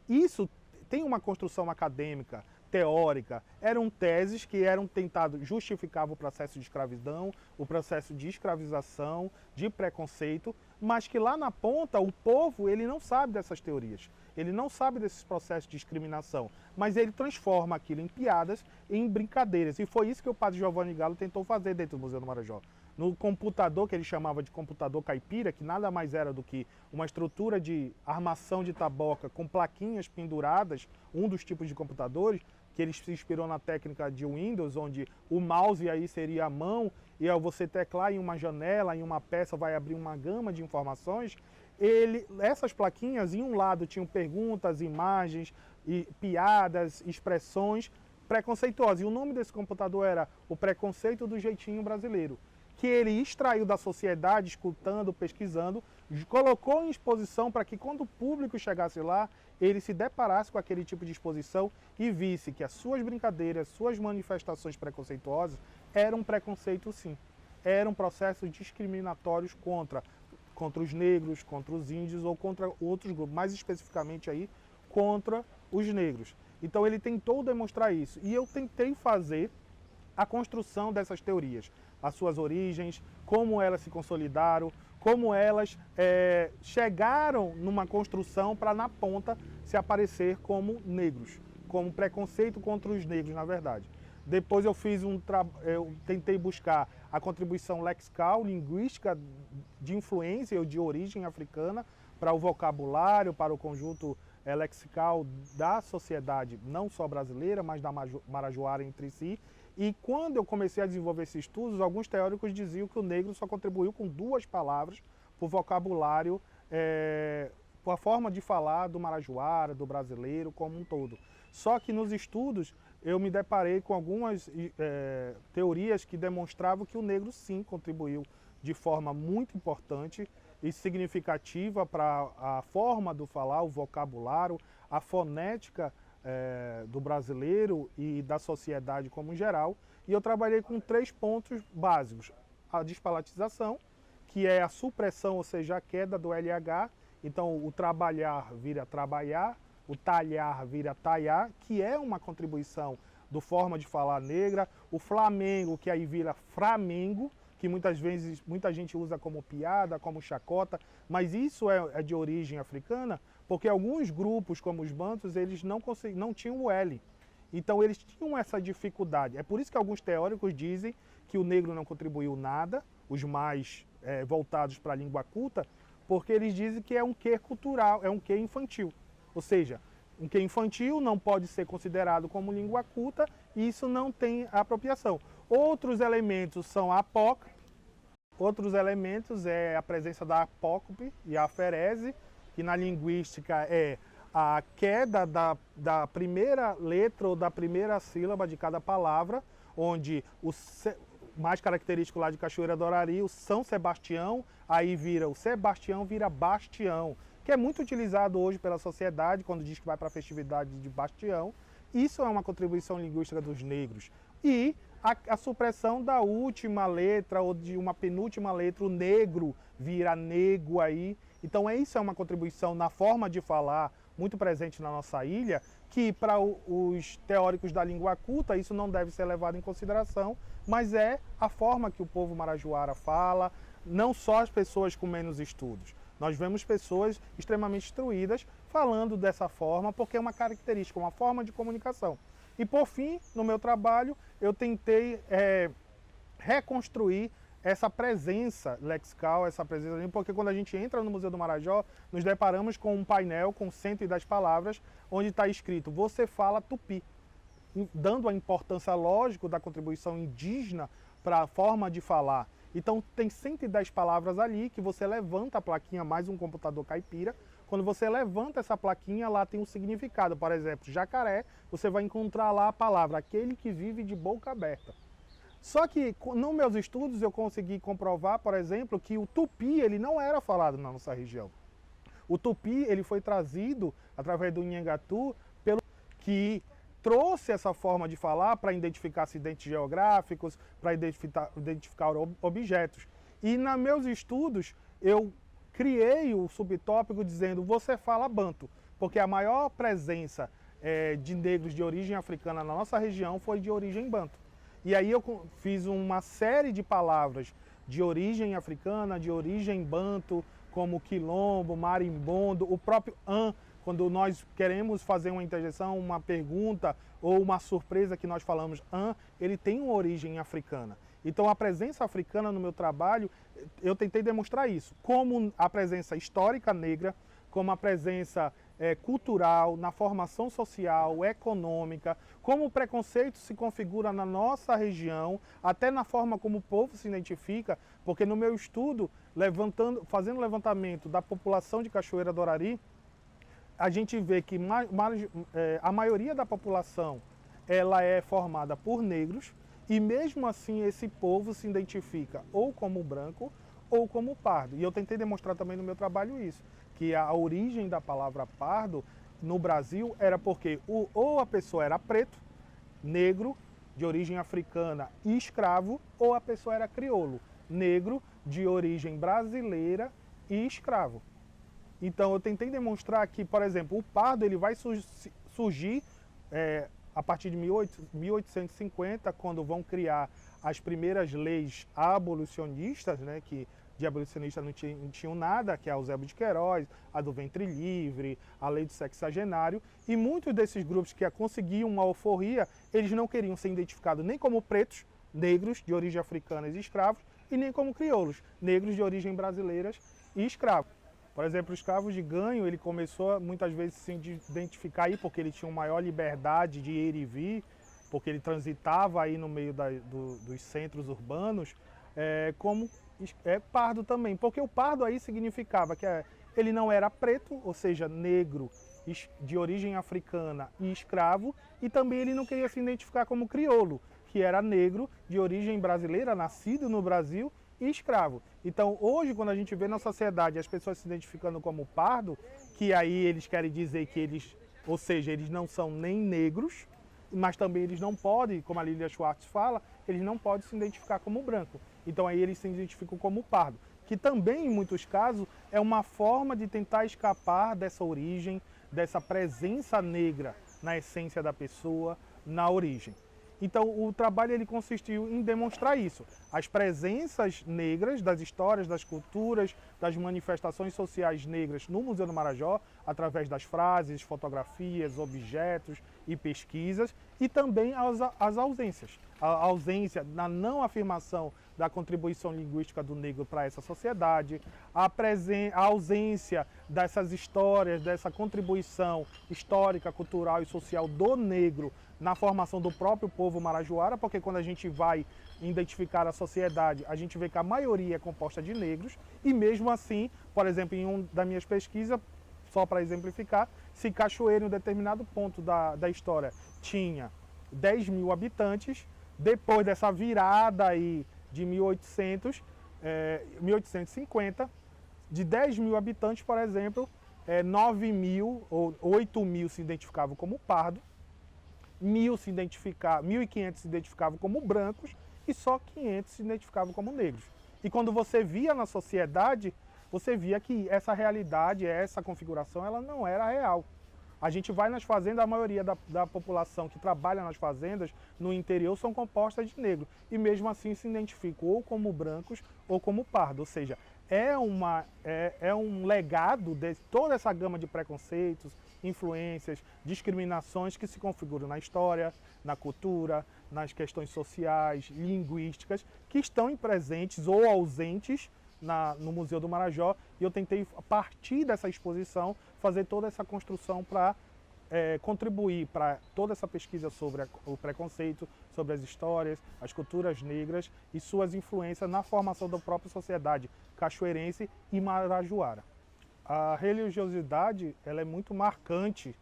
[SPEAKER 2] isso tem uma construção acadêmica, teórica, eram teses que eram tentadas, justificavam o processo de escravidão, o processo de escravização, de preconceito, mas que lá na ponta o povo ele não sabe dessas teorias, ele não sabe desses processos de discriminação, mas ele transforma aquilo em piadas, em brincadeiras, e foi isso que o padre Giovanni Galo tentou fazer dentro do Museu do Marajó. No computador, que ele chamava de computador caipira, que nada mais era do que uma estrutura de armação de taboca com plaquinhas penduradas, um dos tipos de computadores, que ele se inspirou na técnica de Windows, onde o mouse aí seria a mão, e ao você teclar em uma janela, em uma peça, vai abrir uma gama de informações. Essas plaquinhas, em um lado, tinham perguntas, imagens, e piadas, expressões preconceituosas. E o nome desse computador era O Preconceito do Jeitinho Brasileiro, que ele extraiu da sociedade, escutando, pesquisando, colocou em exposição para que quando o público chegasse lá, ele se deparasse com aquele tipo de exposição e visse que as suas brincadeiras, suas manifestações preconceituosas eram preconceito sim. Eram processos discriminatórios contra os negros, contra os índios ou contra outros grupos, mais especificamente aí contra os negros. Então ele tentou demonstrar isso e eu tentei fazer a construção dessas teorias, as suas origens, como elas se consolidaram, como elas chegaram numa construção para na ponta se aparecer como negros, como preconceito contra os negros, na verdade. Depois eu tentei buscar a contribuição lexical, linguística de influência ou de origem africana para o vocabulário, para o conjunto lexical da sociedade, não só brasileira, mas da marajoara entre si. E quando eu comecei a desenvolver esses estudos, alguns teóricos diziam que o negro só contribuiu com 2 palavras para o vocabulário, por a forma de falar do marajoara, do brasileiro como um todo. Só que nos estudos eu me deparei com algumas teorias que demonstravam que o negro sim contribuiu de forma muito importante e significativa para a forma do falar, o vocabulário, a fonética do brasileiro e da sociedade como geral. E eu trabalhei com 3 pontos básicos. A despalatização, que é a supressão, ou seja, a queda do LH. Então o trabalhar vira trabalhar, o talhar vira talhar, que é uma contribuição do forma de falar negra. O Flamengo, que aí vira Framengo, que muitas vezes muita gente usa como piada, como chacota, mas isso é de origem africana, porque alguns grupos, como os bantus, eles não tinham o L. Então eles tinham essa dificuldade. É por isso que alguns teóricos dizem que o negro não contribuiu nada, os mais voltados para a língua culta, porque eles dizem que é um quê cultural, é um quê infantil. Ou seja, um quê infantil não pode ser considerado como língua culta e isso não tem apropriação. Outros elementos são a apócope, outros elementos é a presença da apócope e a aferese, que na linguística é a queda da primeira letra ou da primeira sílaba de cada palavra, onde o mais característico lá de Cachoeira do Arari, o São Sebastião, aí vira o Sebastião, vira Bastião, que é muito utilizado hoje pela sociedade quando diz que vai para a festividade de Bastião. Isso é uma contribuição linguística dos negros. E a supressão da última letra ou de uma penúltima letra, o negro vira nego aí. Então isso é uma contribuição na forma de falar muito presente na nossa ilha, que para os teóricos da língua culta isso não deve ser levado em consideração, mas é a forma que o povo marajoara fala, não só as pessoas com menos estudos. Nós vemos pessoas extremamente instruídas falando dessa forma, porque é uma característica, uma forma de comunicação. E por fim, no meu trabalho, eu tentei reconstruir essa presença lexical, essa presença, porque quando a gente entra no Museu do Marajó, nos deparamos com um painel com 110 palavras, onde está escrito, você fala tupi, dando a importância lógica da contribuição indígena para a forma de falar. Então tem 110 palavras ali, que você levanta a plaquinha, mais um computador caipira, quando você levanta essa plaquinha, lá tem um significado. Por exemplo, jacaré, você vai encontrar lá a palavra, aquele que vive de boca aberta. Só que, nos meus estudos, eu consegui comprovar, por exemplo, que o tupi ele não era falado na nossa região. O tupi ele foi trazido através do Nhangatu, pelo que trouxe essa forma de falar para identificar acidentes geográficos, para identificar objetos. E nos meus estudos, eu criei o subtópico dizendo, você fala banto, porque a maior presença de negros de origem africana na nossa região foi de origem banto. E aí eu fiz uma série de palavras de origem africana, de origem banto, como quilombo, marimbondo, o próprio an, quando nós queremos fazer uma interjeição, uma pergunta ou uma surpresa que nós falamos an, ele tem uma origem africana. Então a presença africana no meu trabalho, eu tentei demonstrar isso, como a presença histórica negra, como a presença cultural, na formação social, econômica, como o preconceito se configura na nossa região, até na forma como o povo se identifica, porque no meu estudo, fazendo levantamento da população de Cachoeira do Arari, a gente vê que a maioria da população ela é formada por negros, e mesmo assim esse povo se identifica ou como branco ou como pardo. E eu tentei demonstrar também no meu trabalho isso, que a origem da palavra pardo no Brasil era porque ou a pessoa era preto, negro, de origem africana e escravo, ou a pessoa era crioulo, negro, de origem brasileira e escravo. Então eu tentei demonstrar que, por exemplo, o pardo ele vai surgir a partir de 1850, quando vão criar as primeiras leis abolicionistas, né, que de abolicionistas não tinham nada, que é a Eusébio de Queiroz, a do ventre livre, a lei do sexagenário, e muitos desses grupos que conseguiam uma alforria, eles não queriam ser identificados nem como pretos, negros de origem africana e escravos, e nem como crioulos, negros de origem brasileiras e escravos. Por exemplo, o escravo de ganho, ele começou muitas vezes a se identificar aí porque ele tinha uma maior liberdade de ir e vir, porque ele transitava aí no meio dos centros urbanos, como pardo também, porque o pardo aí significava que ele não era preto, ou seja, negro de origem africana e escravo, e também ele não queria se identificar como crioulo, que era negro de origem brasileira, nascido no Brasil e escravo. Então hoje, quando a gente vê na sociedade as pessoas se identificando como pardo, que aí eles querem dizer que eles, ou seja, eles não são nem negros, mas também eles não podem, como a Lilia Schwartz fala, eles não podem se identificar como branco. Então aí eles se identificam como pardo, que também em muitos casos é uma forma de tentar escapar dessa origem, dessa presença negra na essência da pessoa, na origem. Então o trabalho ele consistiu em demonstrar isso, as presenças negras das histórias, das culturas, das manifestações sociais negras no Museu do Marajó, através das frases, fotografias, objetos e pesquisas, e também as ausências. A ausência da não afirmação da contribuição linguística do negro para essa sociedade, a ausência dessas histórias, dessa contribuição histórica, cultural e social do negro na formação do próprio povo marajoara, porque quando a gente vai identificar a sociedade, a gente vê que a maioria é composta de negros, e mesmo assim, por exemplo, em uma das minhas pesquisas, só para exemplificar, se Cachoeira, em um determinado ponto da história, tinha 10 mil habitantes, depois dessa virada aí de 1850, de 10 mil habitantes, por exemplo, 9 mil ou 8 mil se identificavam como pardo, 1.500 se identificavam como brancos e só 500 se identificavam como negros. E quando você via na sociedade, você via que essa realidade, essa configuração, ela não era real. A gente vai nas fazendas, a maioria da população que trabalha nas fazendas no interior são compostas de negro. E mesmo assim se identificam ou como brancos ou como pardo. Ou seja, é um legado de toda essa gama de preconceitos, influências, discriminações que se configuram na história, na cultura, nas questões sociais, linguísticas, que estão presentes ou ausentes no Museu do Marajó, e eu tentei, a partir dessa exposição, fazer toda essa construção para contribuir para toda essa pesquisa sobre o preconceito, sobre as histórias, as culturas negras e suas influências na formação da própria sociedade cachoeirense e marajoara. A religiosidade ela é muito marcante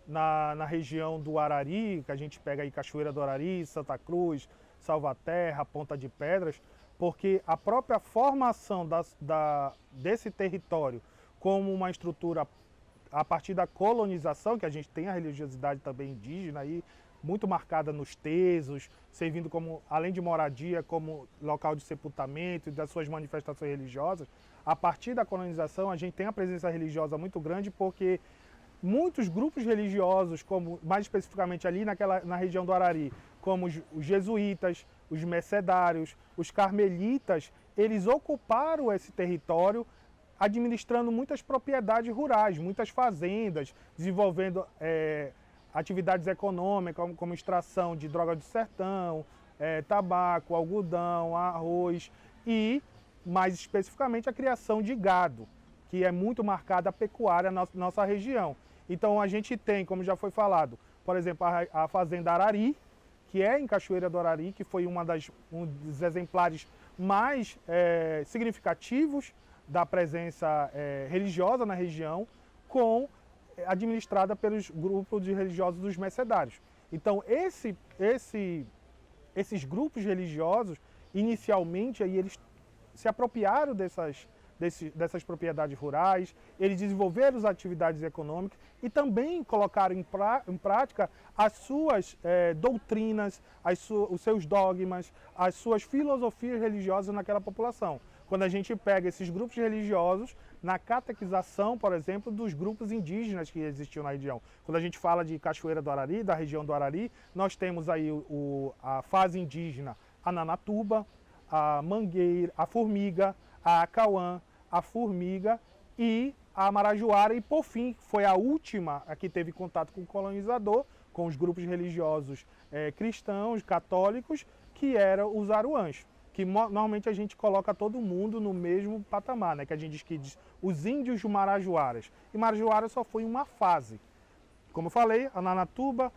[SPEAKER 2] na região do Arari, que a gente pega aí Cachoeira do Arari, Santa Cruz, Salvaterra, Ponta de Pedras, porque a própria formação desse território como uma estrutura a partir da colonização, que a gente tem a religiosidade também indígena aí, muito marcada nos tesos, servindo como, além de moradia, como local de sepultamento e das suas manifestações religiosas. A partir da colonização a gente tem a presença religiosa muito grande porque muitos grupos religiosos, como mais especificamente ali na região do Arari, como os jesuítas, os mercedários, os carmelitas, eles ocuparam esse território administrando muitas propriedades rurais, muitas fazendas, desenvolvendo atividades econômicas como extração de droga do sertão, tabaco, algodão, arroz e, mais especificamente, a criação de gado, que é muito marcada a pecuária na nossa região. Então a gente tem, como já foi falado, por exemplo, a fazenda Arari, que é em Cachoeira do Arari, que foi um dos exemplares mais significativos da presença religiosa na região, administrada pelos grupos de religiosos dos mercedários. Então esses grupos religiosos, inicialmente, aí, eles se apropriaram dessas propriedades rurais, eles desenvolveram as atividades econômicas e também colocaram em prática as suas doutrinas, os seus dogmas, as suas filosofias religiosas naquela população. Quando a gente pega esses grupos religiosos na catequização, por exemplo, dos grupos indígenas que existiam na região. Quando a gente fala de Cachoeira do Arari, da região do Arari, nós temos aí a fase indígena Ananatuba, a mangueira, a formiga, a Acauã, a Formiga e a Marajoara, e por fim foi a última a que teve contato com o colonizador, com os grupos religiosos cristãos, católicos, que eram os aruãs, que normalmente a gente coloca todo mundo no mesmo patamar, né? Que a gente diz que os índios marajoaras. E Marajoara só foi uma fase. Como eu falei, Ananatuba,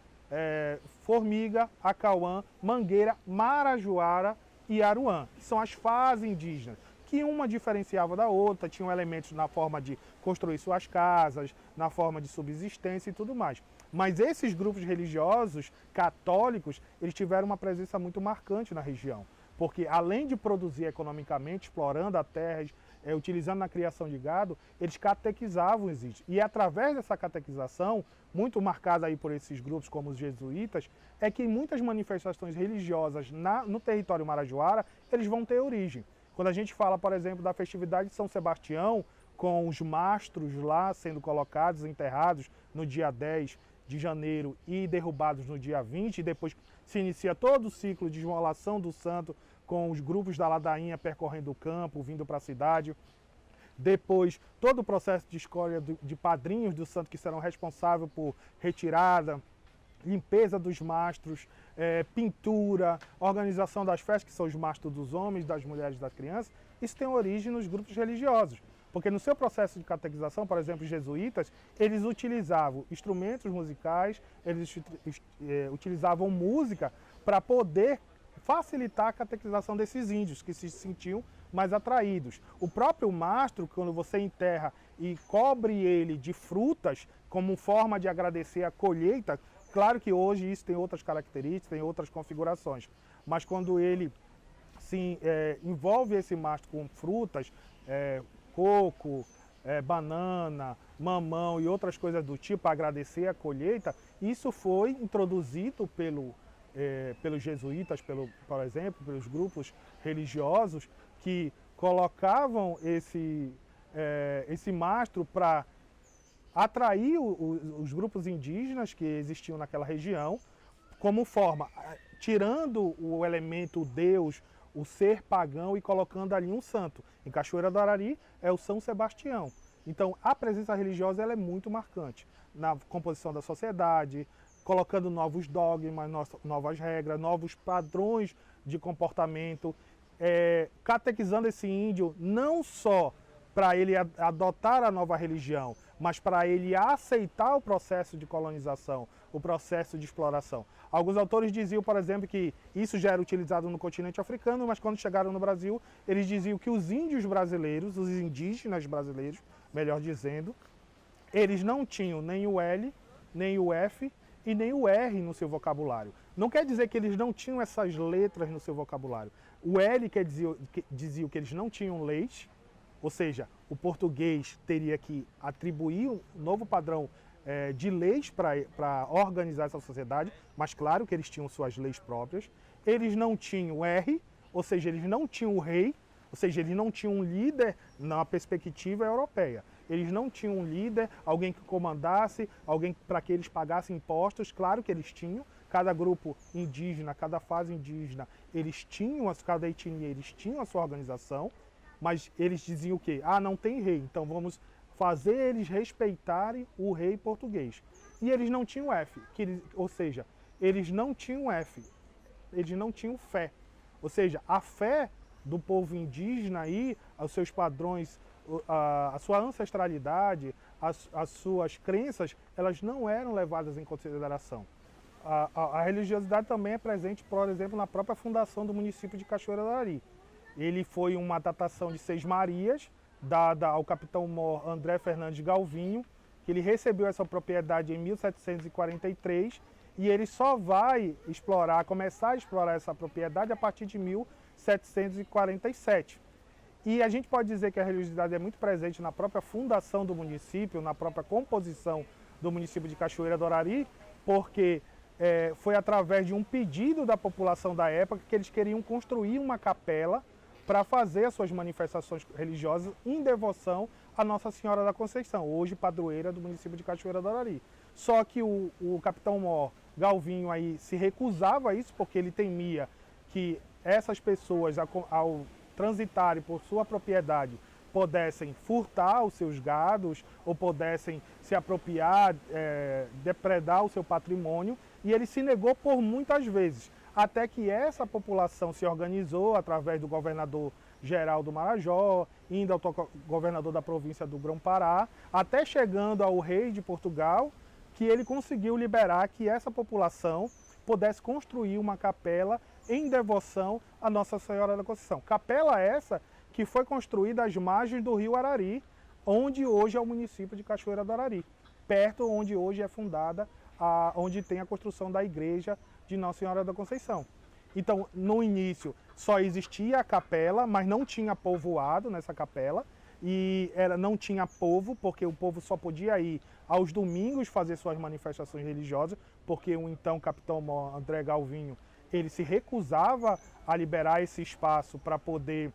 [SPEAKER 2] Formiga, Acauã, Mangueira, Marajoara e Aruã, que são as fases indígenas, que uma diferenciava da outra, tinham elementos na forma de construir suas casas, na forma de subsistência e tudo mais. Mas esses grupos religiosos católicos, eles tiveram uma presença muito marcante na região, porque além de produzir economicamente, explorando a terra, utilizando na criação de gado, eles catequizavam os índios. E através dessa catequização, muito marcada aí por esses grupos como os jesuítas, é que muitas manifestações religiosas no território marajoara, eles vão ter origem. Quando a gente fala, por exemplo, da festividade de São Sebastião, com os mastros lá sendo colocados, enterrados no dia 10 de janeiro e derrubados no dia 20, e depois se inicia todo o ciclo de esmolação do santo, com os grupos da ladainha percorrendo o campo, vindo para a cidade. Depois, todo o processo de escolha de padrinhos do santo que serão responsáveis por retirada, limpeza dos mastros, pintura, organização das festas, que são os mastros dos homens, das mulheres e das crianças. Isso tem origem nos grupos religiosos. Porque no seu processo de catequização, por exemplo, os jesuítas, eles utilizavam instrumentos musicais, eles utilizavam música para poder facilitar a catequização desses índios, que se sentiam mais atraídos. O próprio mastro, quando você enterra e cobre ele de frutas, como forma de agradecer a colheita, claro que hoje isso tem outras características, tem outras configurações, mas quando ele se envolve esse mastro com frutas, coco, banana, mamão e outras coisas do tipo, para agradecer a colheita, isso foi introduzido pelos jesuítas, por exemplo, pelos grupos religiosos que colocavam esse mastro para atrair os grupos indígenas que existiam naquela região, como forma, tirando o elemento Deus, o ser pagão, e colocando ali um santo. Em Cachoeira do Arari é o São Sebastião. Então a presença religiosa ela é muito marcante na composição da sociedade, colocando novos dogmas, novas regras, novos padrões de comportamento, catequizando esse índio não só para ele adotar a nova religião, mas para ele aceitar o processo de colonização, o processo de exploração. Alguns autores diziam, por exemplo, que isso já era utilizado no continente africano, mas quando chegaram no Brasil, eles diziam que os índios brasileiros, os indígenas brasileiros, melhor dizendo, eles não tinham nem o L, nem o F e nem o R no seu vocabulário. Não quer dizer que eles não tinham essas letras no seu vocabulário. O L dizia que eles não tinham leis, ou seja, o português teria que atribuir um novo padrão de leis para organizar essa sociedade, mas claro que eles tinham suas leis próprias. Eles não tinham R, ou seja, eles não tinham o rei, ou seja, eles não tinham um líder na perspectiva europeia. Eles não tinham um líder, alguém que comandasse, alguém para que eles pagassem impostos, claro que eles tinham. Cada grupo indígena, cada fase indígena, cada etnia, eles tinham a sua organização, mas eles diziam o quê? Ah, não tem rei, então vamos fazer eles respeitarem o rei português. E eles não tinham F, ou seja, eles não tinham F, eles não tinham fé. Ou seja, a fé do povo indígena aí, os seus padrões, a sua ancestralidade, as suas crenças, elas não eram levadas em consideração. A religiosidade também é presente, por exemplo, na própria fundação do município de Cachoeira do Arari. Ele foi uma datação de 6 Marias, dada ao capitão-mor André Fernandes Galvinho, que ele recebeu essa propriedade em 1743, e ele só vai começar a explorar essa propriedade a partir de 1747. E a gente pode dizer que a religiosidade é muito presente na própria fundação do município, na própria composição do município de Cachoeira do Arari, porque foi através de um pedido da população da época que eles queriam construir uma capela para fazer as suas manifestações religiosas em devoção a Nossa Senhora da Conceição, hoje padroeira do município de Cachoeira do Arari. Só que o capitão-mor Galvinho aí se recusava a isso, porque ele temia que essas pessoas, ao transitarem por sua propriedade pudessem furtar os seus gados ou pudessem se apropriar, depredar o seu patrimônio, e ele se negou por muitas vezes, até que essa população se organizou através do governador-geral do Marajó, indo ao governador da província do Grão-Pará, até chegando ao rei de Portugal, que ele conseguiu liberar que essa população pudesse construir uma capela em devoção a Nossa Senhora da Conceição. Capela essa que foi construída às margens do rio Arari, onde hoje é o município de Cachoeira do Arari, perto onde hoje é fundada, onde tem a construção da igreja de Nossa Senhora da Conceição. Então, no início, só existia a capela, mas não tinha povoado nessa capela, e não tinha povo, porque o povo só podia ir aos domingos fazer suas manifestações religiosas, porque o então capitão-mor André Galvinho, ele se recusava a liberar esse espaço para poder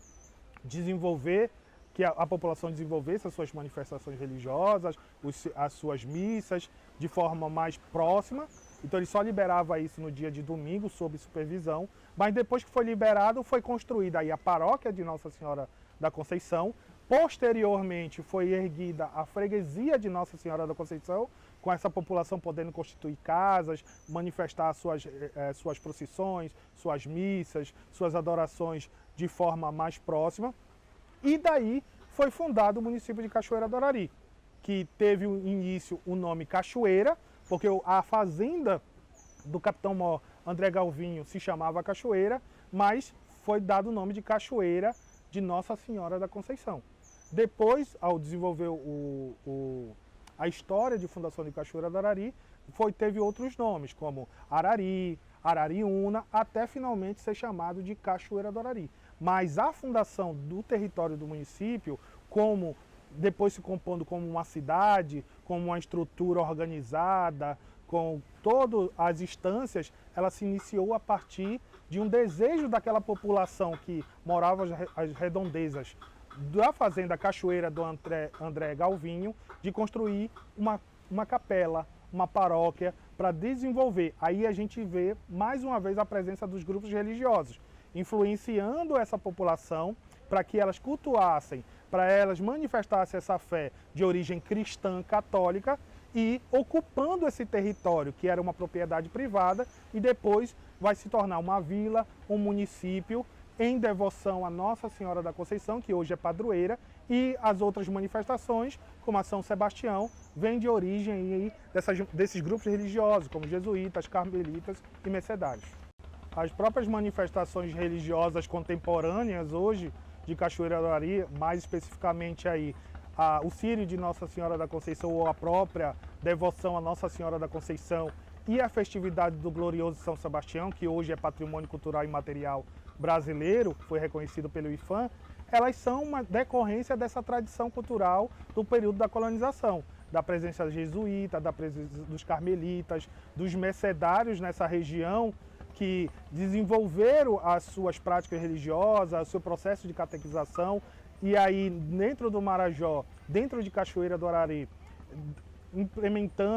[SPEAKER 2] desenvolver, que a população desenvolvesse as suas manifestações religiosas, as suas missas, de forma mais próxima. Então ele só liberava isso no dia de domingo, sob supervisão, mas depois que foi liberado, foi construída aí a paróquia de Nossa Senhora da Conceição. Posteriormente foi erguida a freguesia de Nossa Senhora da Conceição, com essa população podendo constituir casas, manifestar suas procissões, suas missas, suas adorações de forma mais próxima. E daí foi fundado o município de Cachoeira do Arari, que teve no início o nome Cachoeira, porque a fazenda do capitão-mor André Galvinho se chamava Cachoeira, mas foi dado o nome de Cachoeira de Nossa Senhora da Conceição. Depois, ao desenvolver a história de fundação de Cachoeira do Arari, teve outros nomes, como Arari, Arariúna, até finalmente ser chamado de Cachoeira do Arari. Mas a fundação do território do município, depois se compondo como uma cidade, como uma estrutura organizada, com todas as instâncias, ela se iniciou a partir de um desejo daquela população que morava às redondezas da fazenda Cachoeira do André Galvinho, de construir uma capela, uma paróquia, para desenvolver. Aí a gente vê mais uma vez a presença dos grupos religiosos, influenciando essa população para que elas cultuassem, para elas manifestassem essa fé de origem cristã católica e ocupando esse território, que era uma propriedade privada, e depois vai se tornar uma vila, um município, em devoção a Nossa Senhora da Conceição, que hoje é padroeira, e as outras manifestações, como a São Sebastião, vêm de origem aí desses grupos religiosos, como jesuítas, carmelitas e mercedários. As próprias manifestações religiosas contemporâneas hoje de Cachoeira do Arari, mais especificamente aí o Círio de Nossa Senhora da Conceição, ou a própria devoção a Nossa Senhora da Conceição, e a festividade do glorioso São Sebastião, que hoje é patrimônio cultural e material brasileiro, foi reconhecido pelo IPHAN, elas são uma decorrência dessa tradição cultural do período da colonização, da presença jesuíta, da presença dos carmelitas, dos mercedários nessa região, que desenvolveram as suas práticas religiosas, o seu processo de catequização, e aí dentro do Marajó, dentro de Cachoeira do Arari,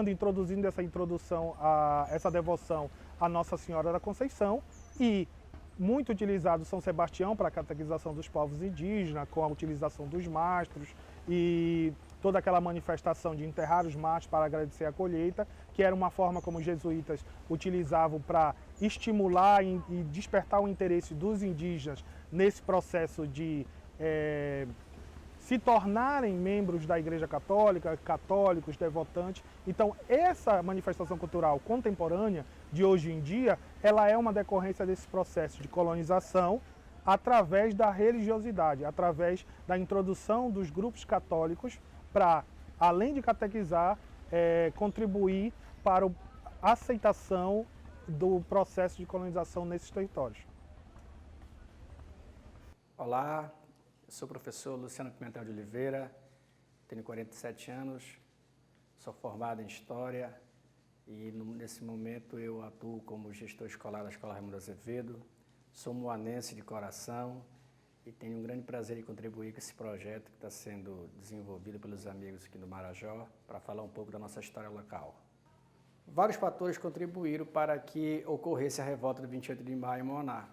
[SPEAKER 2] introduzindo essa devoção à Nossa Senhora da Conceição, e muito utilizado São Sebastião para a catequização dos povos indígenas, com a utilização dos mastros e toda aquela manifestação de enterrar os mastros para agradecer a colheita, que era uma forma como os jesuítas utilizavam para estimular e despertar o interesse dos indígenas nesse processo de se tornarem membros da Igreja Católica, católicos, devotantes. Então, essa manifestação cultural contemporânea de hoje em dia, ela é uma decorrência desse processo de colonização através da religiosidade, através da introdução dos grupos católicos para, além de catequizar, contribuir para a aceitação do processo de colonização nesses territórios.
[SPEAKER 3] Olá, eu sou o professor Luciano Pimentel de Oliveira, tenho 47 anos, sou formado em História e nesse momento eu atuo como gestor escolar da Escola Raimundo Azevedo, sou moanense de coração e tenho um grande prazer em contribuir com esse projeto que está sendo desenvolvido pelos amigos aqui do Marajó para falar um pouco da nossa história local. Vários fatores contribuíram para que ocorresse a revolta do 28 de maio em Moaná.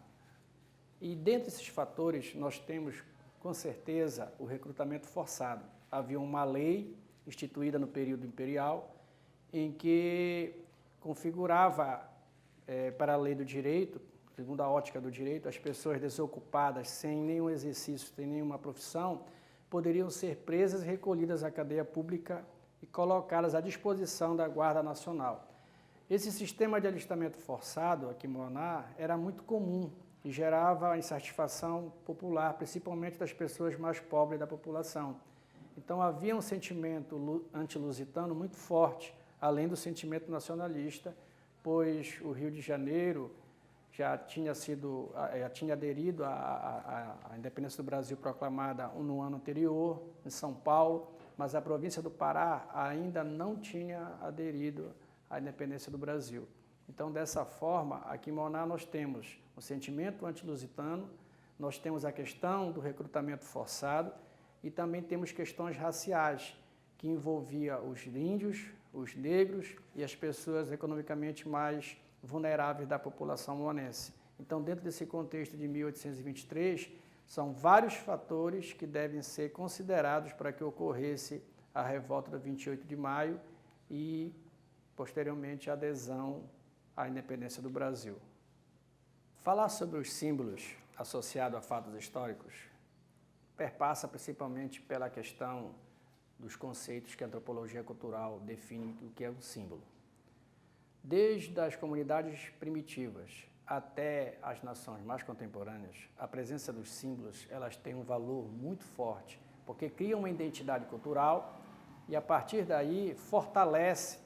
[SPEAKER 3] E dentre esses fatores, nós temos, com certeza, o recrutamento forçado. Havia uma lei instituída no período imperial, em que configurava, para a lei do direito, segundo a ótica do direito, as pessoas desocupadas, sem nenhum exercício, sem nenhuma profissão, poderiam ser presas e recolhidas à cadeia pública e colocadas à disposição da Guarda Nacional. Esse sistema de alistamento forçado aqui em Moaná era muito comum e gerava insatisfação popular, principalmente das pessoas mais pobres da população. Então havia um sentimento antilusitano muito forte, além do sentimento nacionalista, pois o Rio de Janeiro já tinha aderido à independência do Brasil proclamada no ano anterior, em São Paulo, mas a província do Pará ainda não tinha aderido à independência do Brasil. Então, dessa forma, aqui em Moaná nós temos o sentimento antilusitano, nós temos a questão do recrutamento forçado e também temos questões raciais, que envolvia os índios, os negros e as pessoas economicamente mais vulneráveis da população moanense. Então, dentro desse contexto de 1823, são vários fatores que devem ser considerados para que ocorresse a revolta do 28 de maio e, posteriormente, a adesão à independência do Brasil. Falar sobre os símbolos associados a fatos históricos perpassa principalmente pela questão dos conceitos que a antropologia cultural define o que é um símbolo. Desde as comunidades primitivas até as nações mais contemporâneas, a presença dos símbolos elas tem um valor muito forte, porque cria uma identidade cultural e, a partir daí, fortalece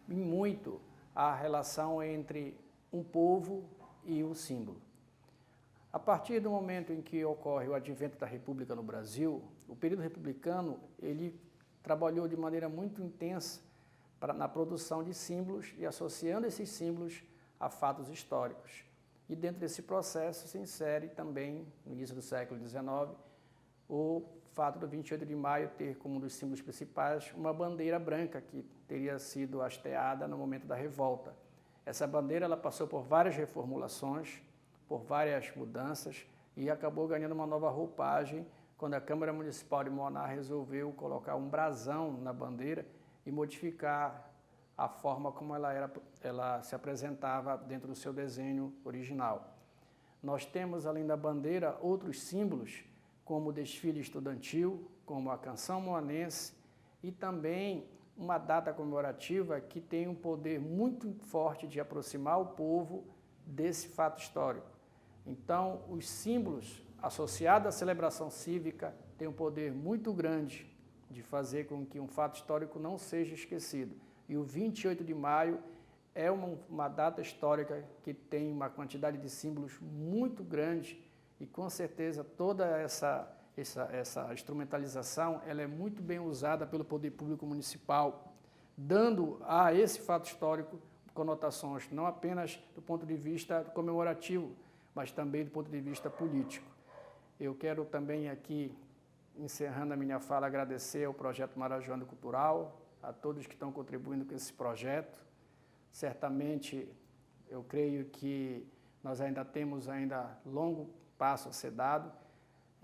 [SPEAKER 3] muito a relação entre um povo e o símbolo. A partir do momento em que ocorre o advento da República no Brasil, o período republicano ele trabalhou de maneira muito intensa na produção de símbolos e associando esses símbolos a fatos históricos. E dentro desse processo se insere também, no início do século XIX, o fato do 28 de maio ter como um dos símbolos principais uma bandeira branca que teria sido hasteada no momento da revolta. Essa bandeira ela passou por várias reformulações, por várias mudanças e acabou ganhando uma nova roupagem quando a Câmara Municipal de Moaná resolveu colocar um brasão na bandeira e modificar a forma como ela se apresentava dentro do seu desenho original. Nós temos, além da bandeira, outros símbolos, como o desfile estudantil, como a canção moanense e também uma data comemorativa que tem um poder muito forte de aproximar o povo desse fato histórico. Então, os símbolos associados à celebração cívica têm um poder muito grande de fazer com que um fato histórico não seja esquecido. E o 28 de maio é uma data histórica que tem uma quantidade de símbolos muito grande e, com certeza, toda essa instrumentalização ela é muito bem usada pelo poder público municipal, dando a esse fato histórico conotações não apenas do ponto de vista comemorativo, mas também do ponto de vista político. Eu quero também aqui, encerrando a minha fala, agradecer ao Projeto Marajoara Cultural, a todos que estão contribuindo com esse projeto. Certamente, eu creio que nós ainda temos longo passo a ser dado,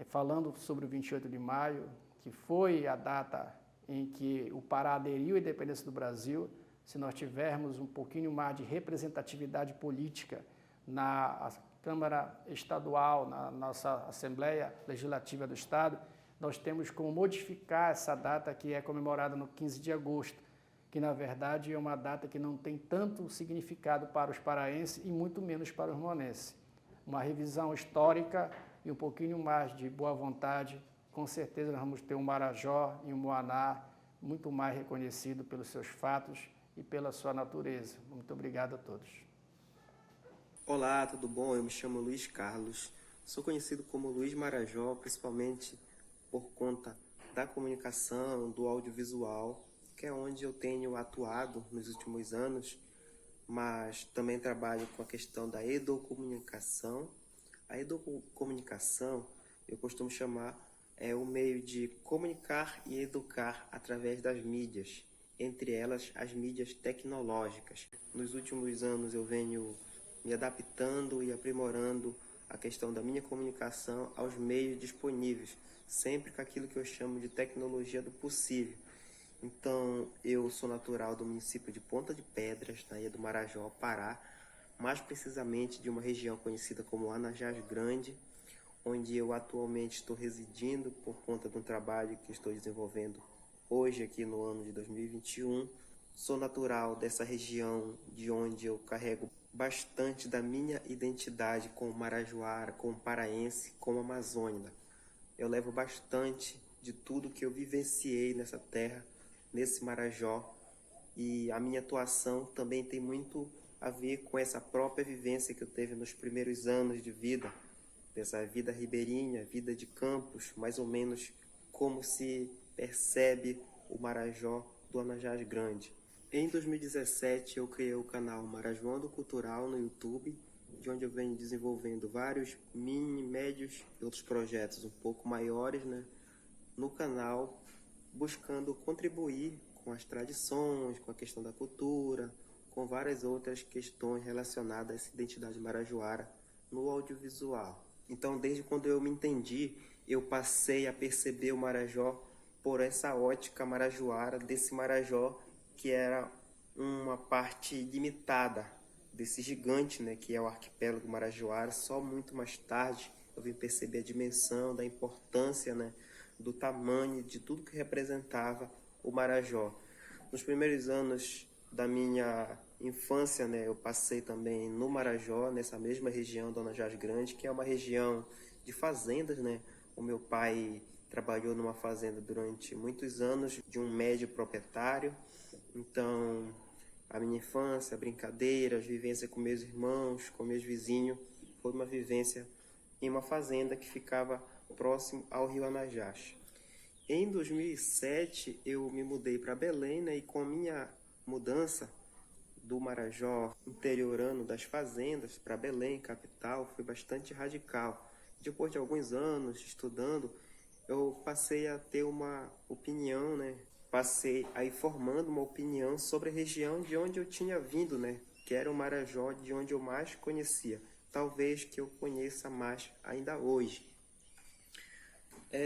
[SPEAKER 3] falando sobre o 28 de maio, que foi a data em que o Pará aderiu à independência do Brasil. Se nós tivermos um pouquinho mais de representatividade política na Câmara Estadual, na nossa Assembleia Legislativa do Estado, nós temos como modificar essa data que é comemorada no 15 de agosto, que na verdade é uma data que não tem tanto significado para os paraenses e muito menos para os moanenses. Uma revisão histórica e um pouquinho mais de boa vontade, com certeza nós vamos ter um Marajó e um Moaná muito mais reconhecido pelos seus fatos e pela sua natureza. Muito obrigado a todos.
[SPEAKER 4] Olá, tudo bom? Eu me chamo Luiz Carlos. Sou conhecido como Luiz Marajó, principalmente por conta da comunicação, do audiovisual, que é onde eu tenho atuado nos últimos anos, mas também trabalho com a questão da educomunicação. A educomunicação, eu costumo chamar, é o meio de comunicar e educar através das mídias, entre elas as mídias tecnológicas. Nos últimos anos eu venho me adaptando e aprimorando a questão da minha comunicação aos meios disponíveis, sempre com aquilo que eu chamo de tecnologia do possível. Então, eu sou natural do município de Ponta de Pedras, na ilha do Marajó, Pará, mais precisamente de uma região conhecida como Anajás Grande, onde eu atualmente estou residindo por conta de um trabalho que estou desenvolvendo hoje aqui no ano de 2021. Sou natural dessa região de onde eu carrego bastante da minha identidade como marajoara, como paraense, como amazônica. Eu levo bastante de tudo que eu vivenciei nessa terra, nesse Marajó, e a minha atuação também tem muito a ver com essa própria vivência que eu tive nos primeiros anos de vida, dessa vida ribeirinha, vida de campos, mais ou menos como se percebe o Marajó do Anajás Grande. Em 2017 eu criei o canal Marajoando Cultural no YouTube, de onde eu venho desenvolvendo vários mini, médios e outros projetos um pouco maiores, né, no canal, buscando contribuir com as tradições, com a questão da cultura, com várias outras questões relacionadas a essa identidade marajoara no audiovisual. Então, desde quando eu me entendi, eu passei a perceber o Marajó por essa ótica marajoara, desse Marajó que era uma parte limitada desse gigante, né, que é o arquipélago marajoara. Só muito mais tarde eu vim perceber a dimensão, da importância, né, do tamanho, de tudo que representava o Marajó. Nos primeiros anos da minha infância, né, eu passei também no Marajó, nessa mesma região do Anajás Grande, que é uma região de fazendas, né? O meu pai trabalhou numa fazenda durante muitos anos, de um médio proprietário. Então, a minha infância, brincadeiras, vivência com meus irmãos, com meus vizinhos, foi uma vivência em uma fazenda que ficava próximo ao rio Anajás. Em 2007, eu me mudei para Belém, né, e com a minha mudança do Marajó interiorano das fazendas para Belém, capital, foi bastante radical. Depois de alguns anos estudando, eu passei a ter uma opinião, né? Passei a ir formando uma opinião sobre a região de onde eu tinha vindo, né? Que era o Marajó, de onde eu mais conhecia. Talvez que eu conheça mais ainda hoje.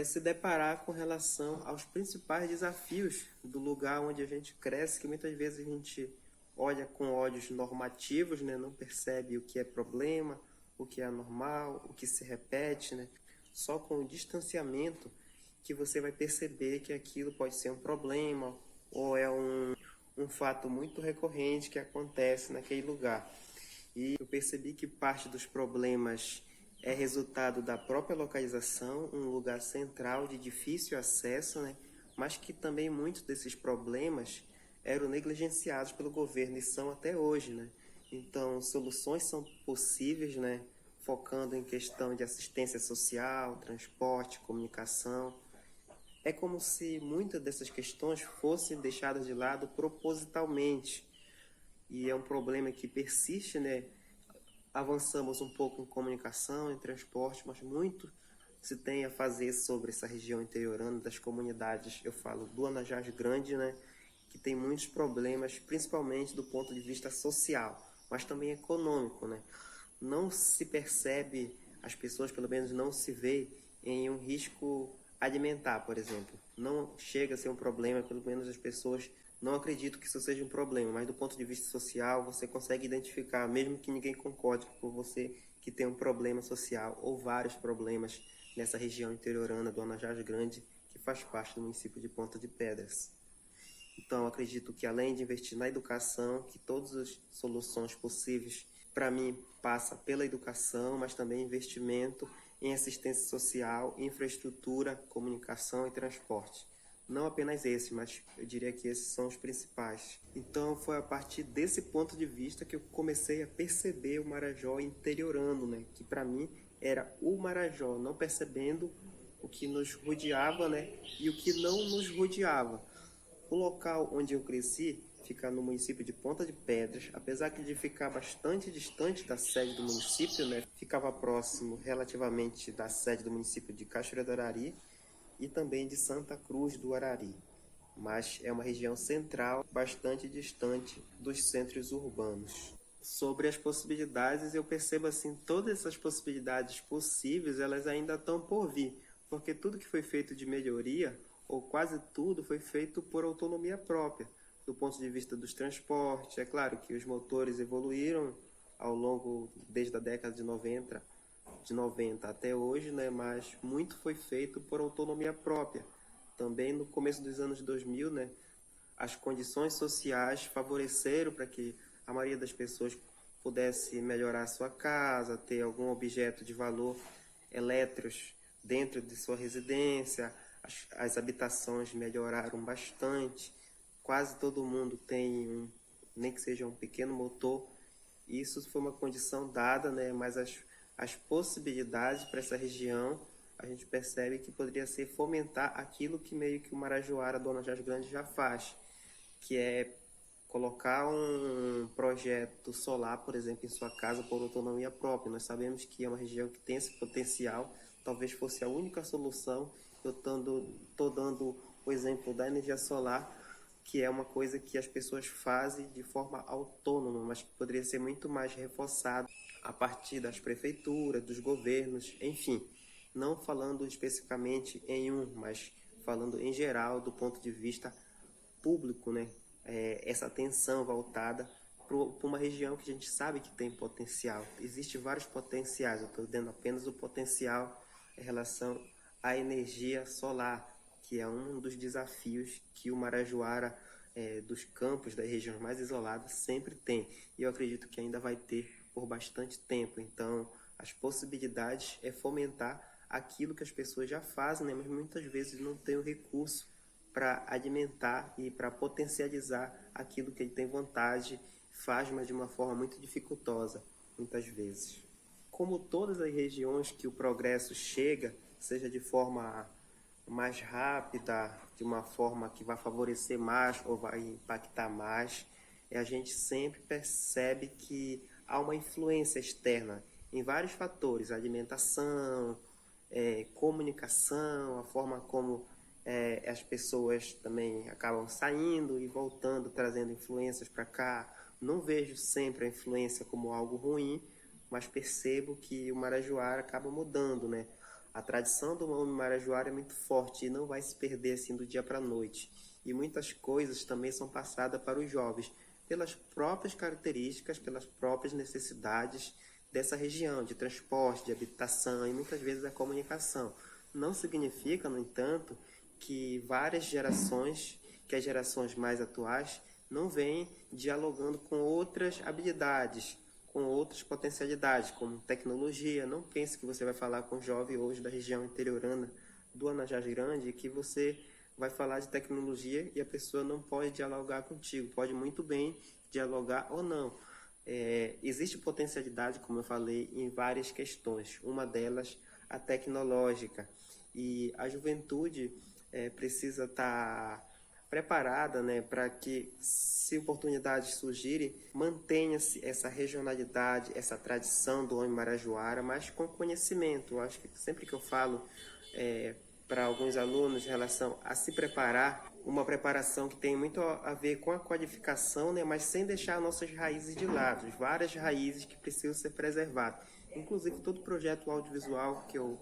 [SPEAKER 4] Se deparar com relação aos principais desafios do lugar onde a gente cresce, que muitas vezes a gente olha com olhos normativos, né? Não percebe o que é problema, o que é normal, o que se repete, né? Só com o distanciamento que você vai perceber que aquilo pode ser um problema ou é um fato muito recorrente que acontece naquele lugar. E eu percebi que parte dos problemas é resultado da própria localização, um lugar central de difícil acesso, né? Mas que também muitos desses problemas eram negligenciados pelo governo e são até hoje, né? Então, soluções são possíveis, né? Focando em questão de assistência social, transporte, comunicação. É como se muitas dessas questões fossem deixadas de lado propositalmente. E é um problema que persiste, né? Avançamos um pouco em comunicação, em transporte, mas muito se tem a fazer sobre essa região interiorana das comunidades, eu falo do Anajás Grande, né? Que tem muitos problemas, principalmente do ponto de vista social, mas também econômico, né? Não se percebe, as pessoas pelo menos não se vê em um risco alimentar, por exemplo. Não chega a ser um problema, pelo menos as pessoas não acreditam que isso seja um problema, mas do ponto de vista social você consegue identificar, mesmo que ninguém concorde com você, que tem um problema social ou vários problemas nessa região interiorana do Anajás Grande, que faz parte do município de Ponta de Pedras. Então, acredito que além de investir na educação, que todas as soluções possíveis, para mim, passa pela educação, mas também investimento em assistência social, infraestrutura, comunicação e transporte. Não apenas esse, mas eu diria que esses são os principais. Então, foi a partir desse ponto de vista que eu comecei a perceber o Marajó interiorano, né? Que para mim era o Marajó, não percebendo o que nos rodeava, né? E o que não nos rodeava. O local onde eu cresci fica no município de Ponta de Pedras, apesar de ficar bastante distante da sede do município, né? Ficava próximo relativamente da sede do município de Cachoeira do Arari e também de Santa Cruz do Arari, mas é uma região central bastante distante dos centros urbanos. sobre as possibilidades. Eu percebo assim, todas essas possibilidades possíveis, elas ainda estão por vir, porque tudo que foi feito de melhoria, ou quase tudo, foi feito por autonomia própria, do ponto de vista dos transportes. É claro que os motores evoluíram ao longo, desde a década de 90 até hoje, né? Mas muito foi feito por autonomia própria. Também no começo dos anos 2000, né? As condições sociais favoreceram para que a maioria das pessoas pudesse melhorar a sua casa, ter algum objeto de valor elétricos dentro de sua residência. As habitações melhoraram bastante. Quase todo mundo tem nem que seja um pequeno motor. Isso foi uma condição dada, né? Mas as possibilidades para essa região, a gente percebe que poderia ser fomentar aquilo que meio que o Marajoara, Dona Jás Grande já faz, que é colocar um projeto solar, por exemplo, em sua casa por autonomia própria. Nós sabemos que é uma região que tem esse potencial, talvez fosse a única solução. Eu estou dando o exemplo da energia solar, que é uma coisa que as pessoas fazem de forma autônoma, mas que poderia ser muito mais reforçado a partir das prefeituras, dos governos, enfim, não falando especificamente em mas falando em geral do ponto de vista público, né? Essa atenção voltada para uma região que a gente sabe que tem potencial. Existem vários potenciais, eu estou dando apenas o potencial em relação à energia solar, que é um dos desafios que o Marajoara, dos campos das regiões mais isoladas, sempre tem. E eu acredito que ainda vai ter por bastante tempo. Então, as possibilidades é fomentar aquilo que as pessoas já fazem, né? Mas muitas vezes não tem o recurso para alimentar e para potencializar aquilo que ele tem vontade, faz, mas de uma forma muito dificultosa, muitas vezes. Como todas as regiões que o progresso chega, seja de forma mais rápida, de uma forma que vai favorecer mais ou vai impactar mais, a gente sempre percebe que há uma influência externa em vários fatores: alimentação, comunicação, a forma como as pessoas também acabam saindo e voltando, trazendo influências para cá. Não vejo sempre a influência como algo ruim, mas percebo que o Marajoara acaba mudando, né? A tradição do homem Marajoara é muito forte e não vai se perder assim do dia para a noite. E muitas coisas também são passadas para os jovens, pelas próprias características, pelas próprias necessidades dessa região, de transporte, de habitação e muitas vezes a comunicação. Não significa, no entanto, que várias gerações, que as gerações mais atuais, não vêm dialogando com outras habilidades, com outras potencialidades, como tecnologia. Não pense que você vai falar com um jovem hoje da região interiorana do Anajás Grande que você vai falar de tecnologia e a pessoa não pode dialogar contigo. Pode muito bem dialogar ou não. Existe potencialidade, como eu falei, em várias questões. Uma delas, a tecnológica. E a juventude precisa estar preparada, né, para que, se oportunidades surgirem, mantenha-se essa regionalidade, essa tradição do homem marajoara, mas com conhecimento. Eu acho que sempre que eu falo para alguns alunos em relação a se preparar, uma preparação que tem muito a ver com a qualificação, né, mas sem deixar nossas raízes de lado, várias raízes que precisam ser preservadas. Inclusive, todo projeto audiovisual que eu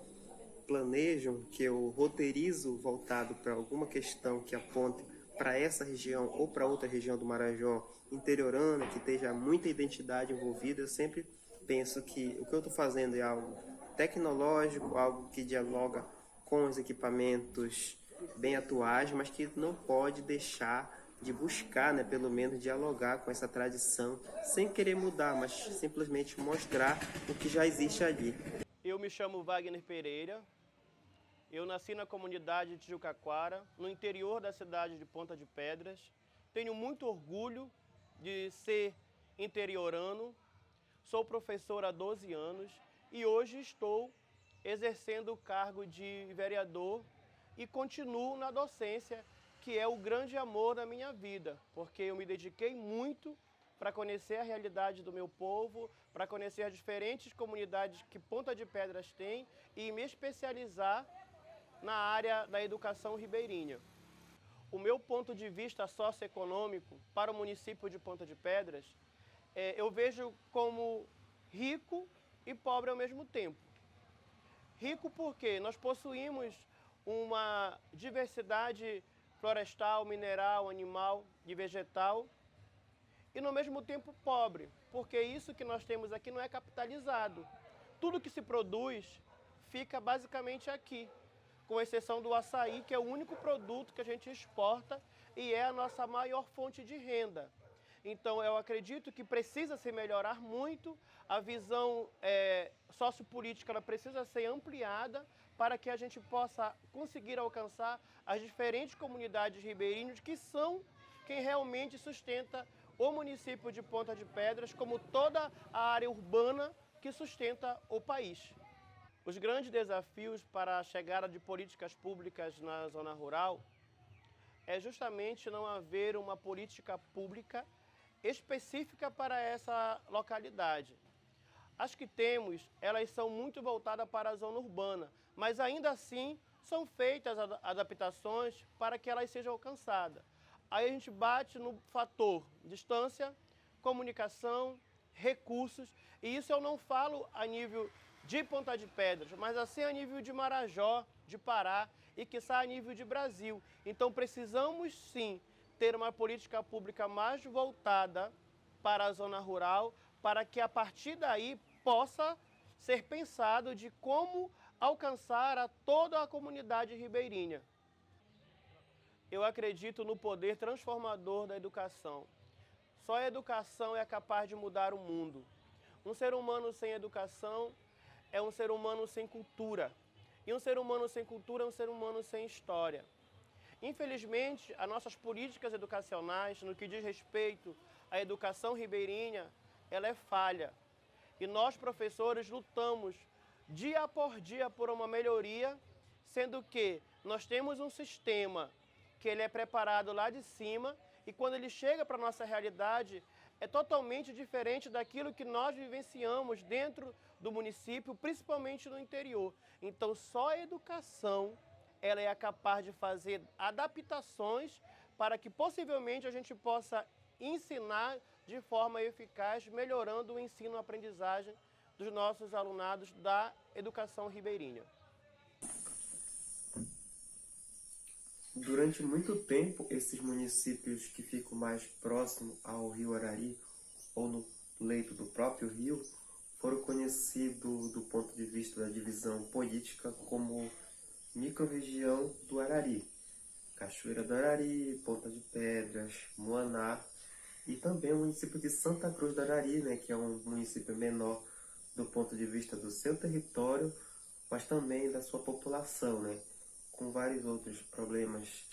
[SPEAKER 4] planejo, que eu roteirizo voltado para alguma questão que aponte para essa região ou para outra região do Marajó interiorana, que esteja muita identidade envolvida, eu sempre penso que o que eu estou fazendo é algo tecnológico, algo que dialoga com os equipamentos bem atuais, mas que não pode deixar de buscar, né, pelo menos dialogar com essa tradição, sem querer mudar, mas simplesmente mostrar o que já existe ali.
[SPEAKER 5] Eu me chamo Wagner Pereira, eu nasci na comunidade de Tijucaquara, no interior da cidade de Ponta de Pedras. Tenho muito orgulho de ser interiorano, sou professor há 12 anos e hoje estou exercendo o cargo de vereador e continuo na docência, que é o grande amor da minha vida, porque eu me dediquei muito para conhecer a realidade do meu povo, para conhecer as diferentes comunidades que Ponta de Pedras tem e me especializar na área da educação ribeirinha. O meu ponto de vista socioeconômico para o município de Ponta de Pedras eu vejo como rico e pobre ao mesmo tempo. Rico porque nós possuímos uma diversidade florestal, mineral, animal e vegetal, e no mesmo tempo pobre, porque isso que nós temos aqui não é capitalizado. Tudo que se produz fica basicamente aqui, com exceção do açaí, que é o único produto que a gente exporta e é a nossa maior fonte de renda. Então, eu acredito que precisa se melhorar muito, a visão sociopolítica ela precisa ser ampliada para que a gente possa conseguir alcançar as diferentes comunidades ribeirinhas que são quem realmente sustenta o município de Ponta de Pedras, como toda a área urbana que sustenta o país. Os grandes desafios para a chegada de políticas públicas na zona rural é justamente não haver uma política pública específica para essa localidade. As que temos, elas são muito voltadas para a zona urbana, mas ainda assim são feitas adaptações para que elas sejam alcançadas. Aí a gente bate no fator distância, comunicação, recursos, e isso eu não falo a nível de Ponta de Pedras, mas assim a nível de Marajó, de Pará e quiçá a nível de Brasil. Então precisamos sim ter uma política pública mais voltada para a zona rural, para que a partir daí possa ser pensado de como alcançar a toda a comunidade ribeirinha. Eu acredito no poder transformador da educação. Só a educação é capaz de mudar o mundo. Um ser humano sem educação é um ser humano sem cultura. E um ser humano sem cultura é um ser humano sem história. Infelizmente, as nossas políticas educacionais, no que diz respeito à educação ribeirinha, ela é falha. E nós, professores, lutamos dia após dia por uma melhoria, sendo que nós temos um sistema que ele é preparado lá de cima e quando ele chega para a nossa realidade, é totalmente diferente daquilo que nós vivenciamos dentro do município, principalmente no interior. Então, só a educação ela é capaz de fazer adaptações para que possivelmente a gente possa ensinar de forma eficaz, melhorando o ensino-aprendizagem dos nossos alunados da educação ribeirinha.
[SPEAKER 4] Durante muito tempo, esses municípios que ficam mais próximos ao rio Arari ou no leito do próprio rio foram conhecidos do ponto de vista da divisão política como microrregião do Arari, Cachoeira do Arari, Ponta de Pedras, Moaná e também o município de Santa Cruz do Arari, né, que é um município menor do ponto de vista do seu território, mas também da sua população, né, com vários outros problemas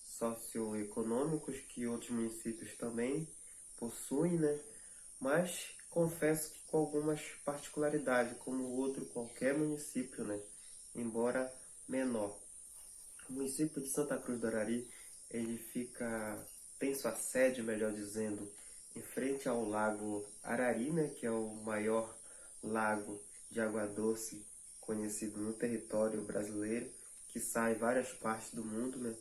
[SPEAKER 4] socioeconômicos que outros municípios também possuem, né, mas confesso que com algumas particularidades, como outro qualquer município, né, embora menor. O município de Santa Cruz do Arari, ele tem sua sede, melhor dizendo, em frente ao lago Arari, né, que é o maior lago de água doce conhecido no território brasileiro, que sai em várias partes do mundo, né?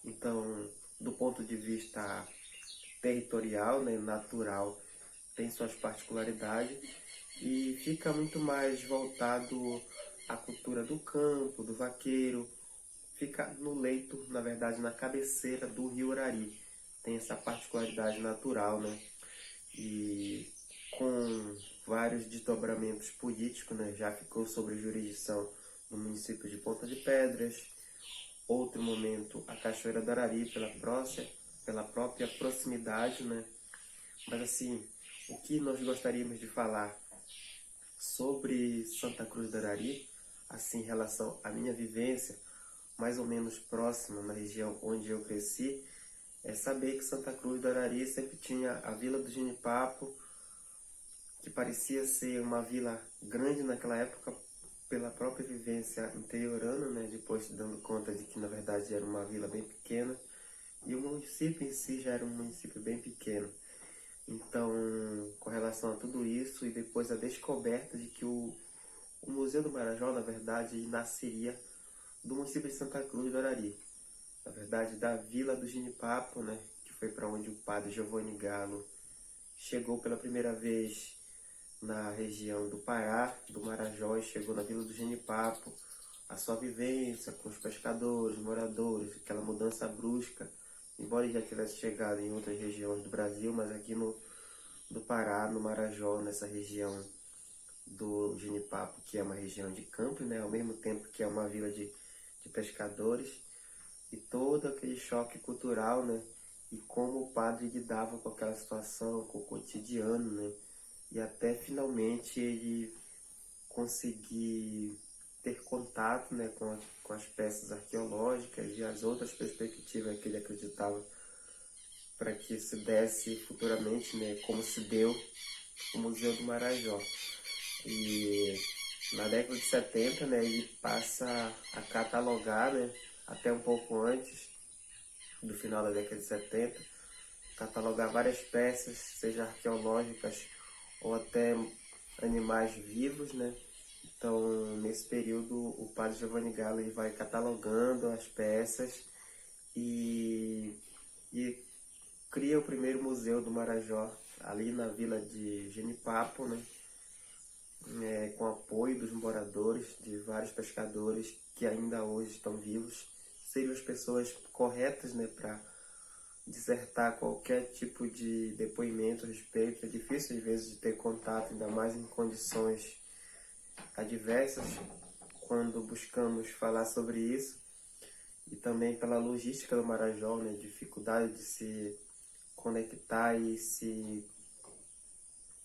[SPEAKER 4] Então, do ponto de vista territorial, né, natural, tem suas particularidades e fica muito mais voltado à cultura do campo, do vaqueiro. Fica no leito, na verdade, na cabeceira do rio Arari. Tem essa particularidade natural, né? E com vários desdobramentos políticos, né? Já ficou sob jurisdição no município de Ponta de Pedras. Outro momento, a Cachoeira do Arari, pela própria proximidade, né? Mas assim, o que nós gostaríamos de falar sobre Santa Cruz do Arari, assim, em relação à minha vivência, mais ou menos próxima na região onde eu cresci, é saber que Santa Cruz do Arari sempre tinha a Vila do Genipapo, que parecia ser uma vila grande naquela época pela própria vivência interiorana, né? Depois dando conta de que na verdade era uma vila bem pequena e o município em si já era um município bem pequeno. Então, com relação a tudo isso e depois a descoberta de que o Museu do Marajó, na verdade, nasceria do município de Santa Cruz do Arari, na verdade da Vila do Genipapo, né, que foi para onde o padre Giovanni Galo chegou pela primeira vez na região do Pará, do Marajó, e chegou na Vila do Genipapo. A sua vivência com os pescadores, moradores, aquela mudança brusca, embora ele já tivesse chegado em outras regiões do Brasil, mas aqui no Pará, no Marajó, nessa região do Genipapo, que é uma região de campo, né, ao mesmo tempo que é uma vila de pescadores, e todo aquele choque cultural, né, e como o padre lidava com aquela situação, com o cotidiano, né, e até finalmente ele conseguir ter contato, né, com as peças arqueológicas e as outras perspectivas que ele acreditava para que se desse futuramente, né, como se deu o Museu do Marajó. E na década de 70, né, ele passa a catalogar, né, até um pouco antes do final da década de 70, catalogar várias peças, seja arqueológicas ou até animais vivos, né. Então, nesse período, o padre Giovanni Gallo ele vai catalogando as peças e cria o primeiro museu do Marajó, ali na vila de Genipapo, né? Com apoio dos moradores, de vários pescadores que ainda hoje estão vivos. Seriam as pessoas corretas, né, para dissertar qualquer tipo de depoimento a respeito. É difícil, às vezes, de ter contato, ainda mais em condições adversas, quando buscamos falar sobre isso, e também pela logística do Marajó, né, dificuldade de se conectar e se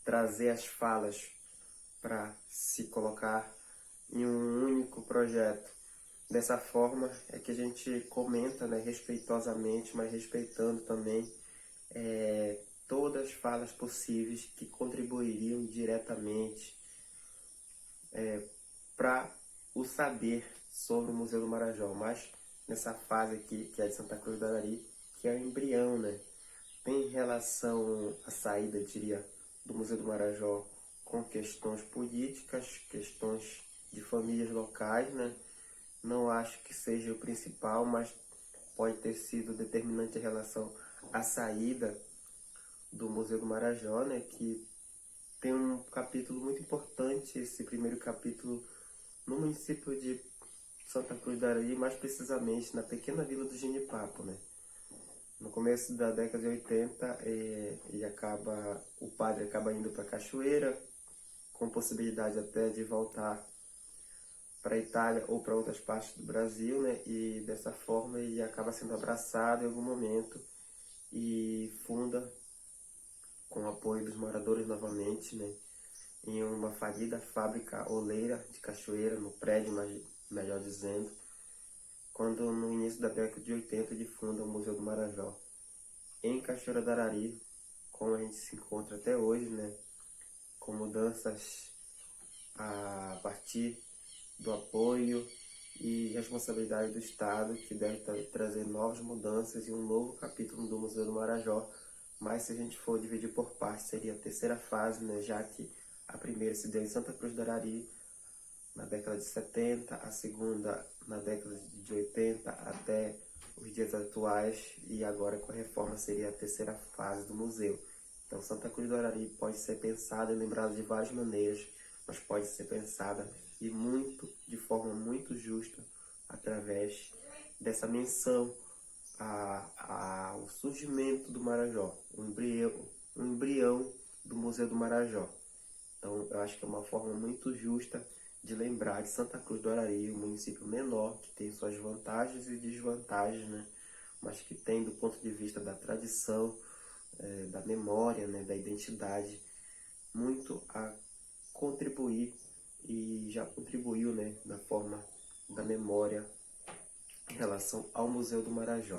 [SPEAKER 4] trazer as falas para se colocar em um único projeto. Dessa forma é que a gente comenta, né, respeitosamente, mas respeitando também todas as falas possíveis que contribuiriam diretamente para o saber sobre o Museu do Marajó, mas nessa fase aqui, que é de Santa Cruz do Arari, que é o embrião, né? Tem relação à saída, diria, do Museu do Marajó com questões políticas, questões de famílias locais, né? Não acho que seja o principal, mas pode ter sido determinante em relação à saída do Museu do Marajó, né? Que tem um capítulo muito importante, esse primeiro capítulo, no município de Santa Cruz do Arari, mais precisamente na pequena vila do Genipapo, né? No começo da década de 80, o padre acaba indo para Cachoeira, com possibilidade até de voltar para a Itália ou para outras partes do Brasil, né? E dessa forma ele acaba sendo abraçado em algum momento e funda, com o apoio dos moradores novamente, né, em uma falida fábrica oleira de Cachoeira, no prédio, melhor dizendo, quando no início da década de 80 ele funda o Museu do Marajó, em Cachoeira do Arari, como a gente se encontra até hoje, né, com mudanças a partir do apoio e responsabilidade do Estado, que deve trazer novas mudanças e um novo capítulo do Museu do Marajó. Mas se a gente for dividir por partes, seria a terceira fase, né, já que a primeira se deu em Santa Cruz do Arari, na década de 70, a segunda na década de 80 até os dias atuais, e agora com a reforma seria a terceira fase do museu. Então Santa Cruz do Arari pode ser pensada e lembrada de várias maneiras, mas pode ser pensada de forma muito justa através dessa menção ao surgimento do Marajó, o embrião do Museu do Marajó. Então, eu acho que é uma forma muito justa de lembrar de Santa Cruz do Arari, um município menor, que tem suas vantagens e desvantagens, né? Mas que tem, do ponto de vista da tradição, da memória, né? Da identidade, muito a contribuir, e já contribuiu, né? Da forma da memória em relação ao Museu do Marajó.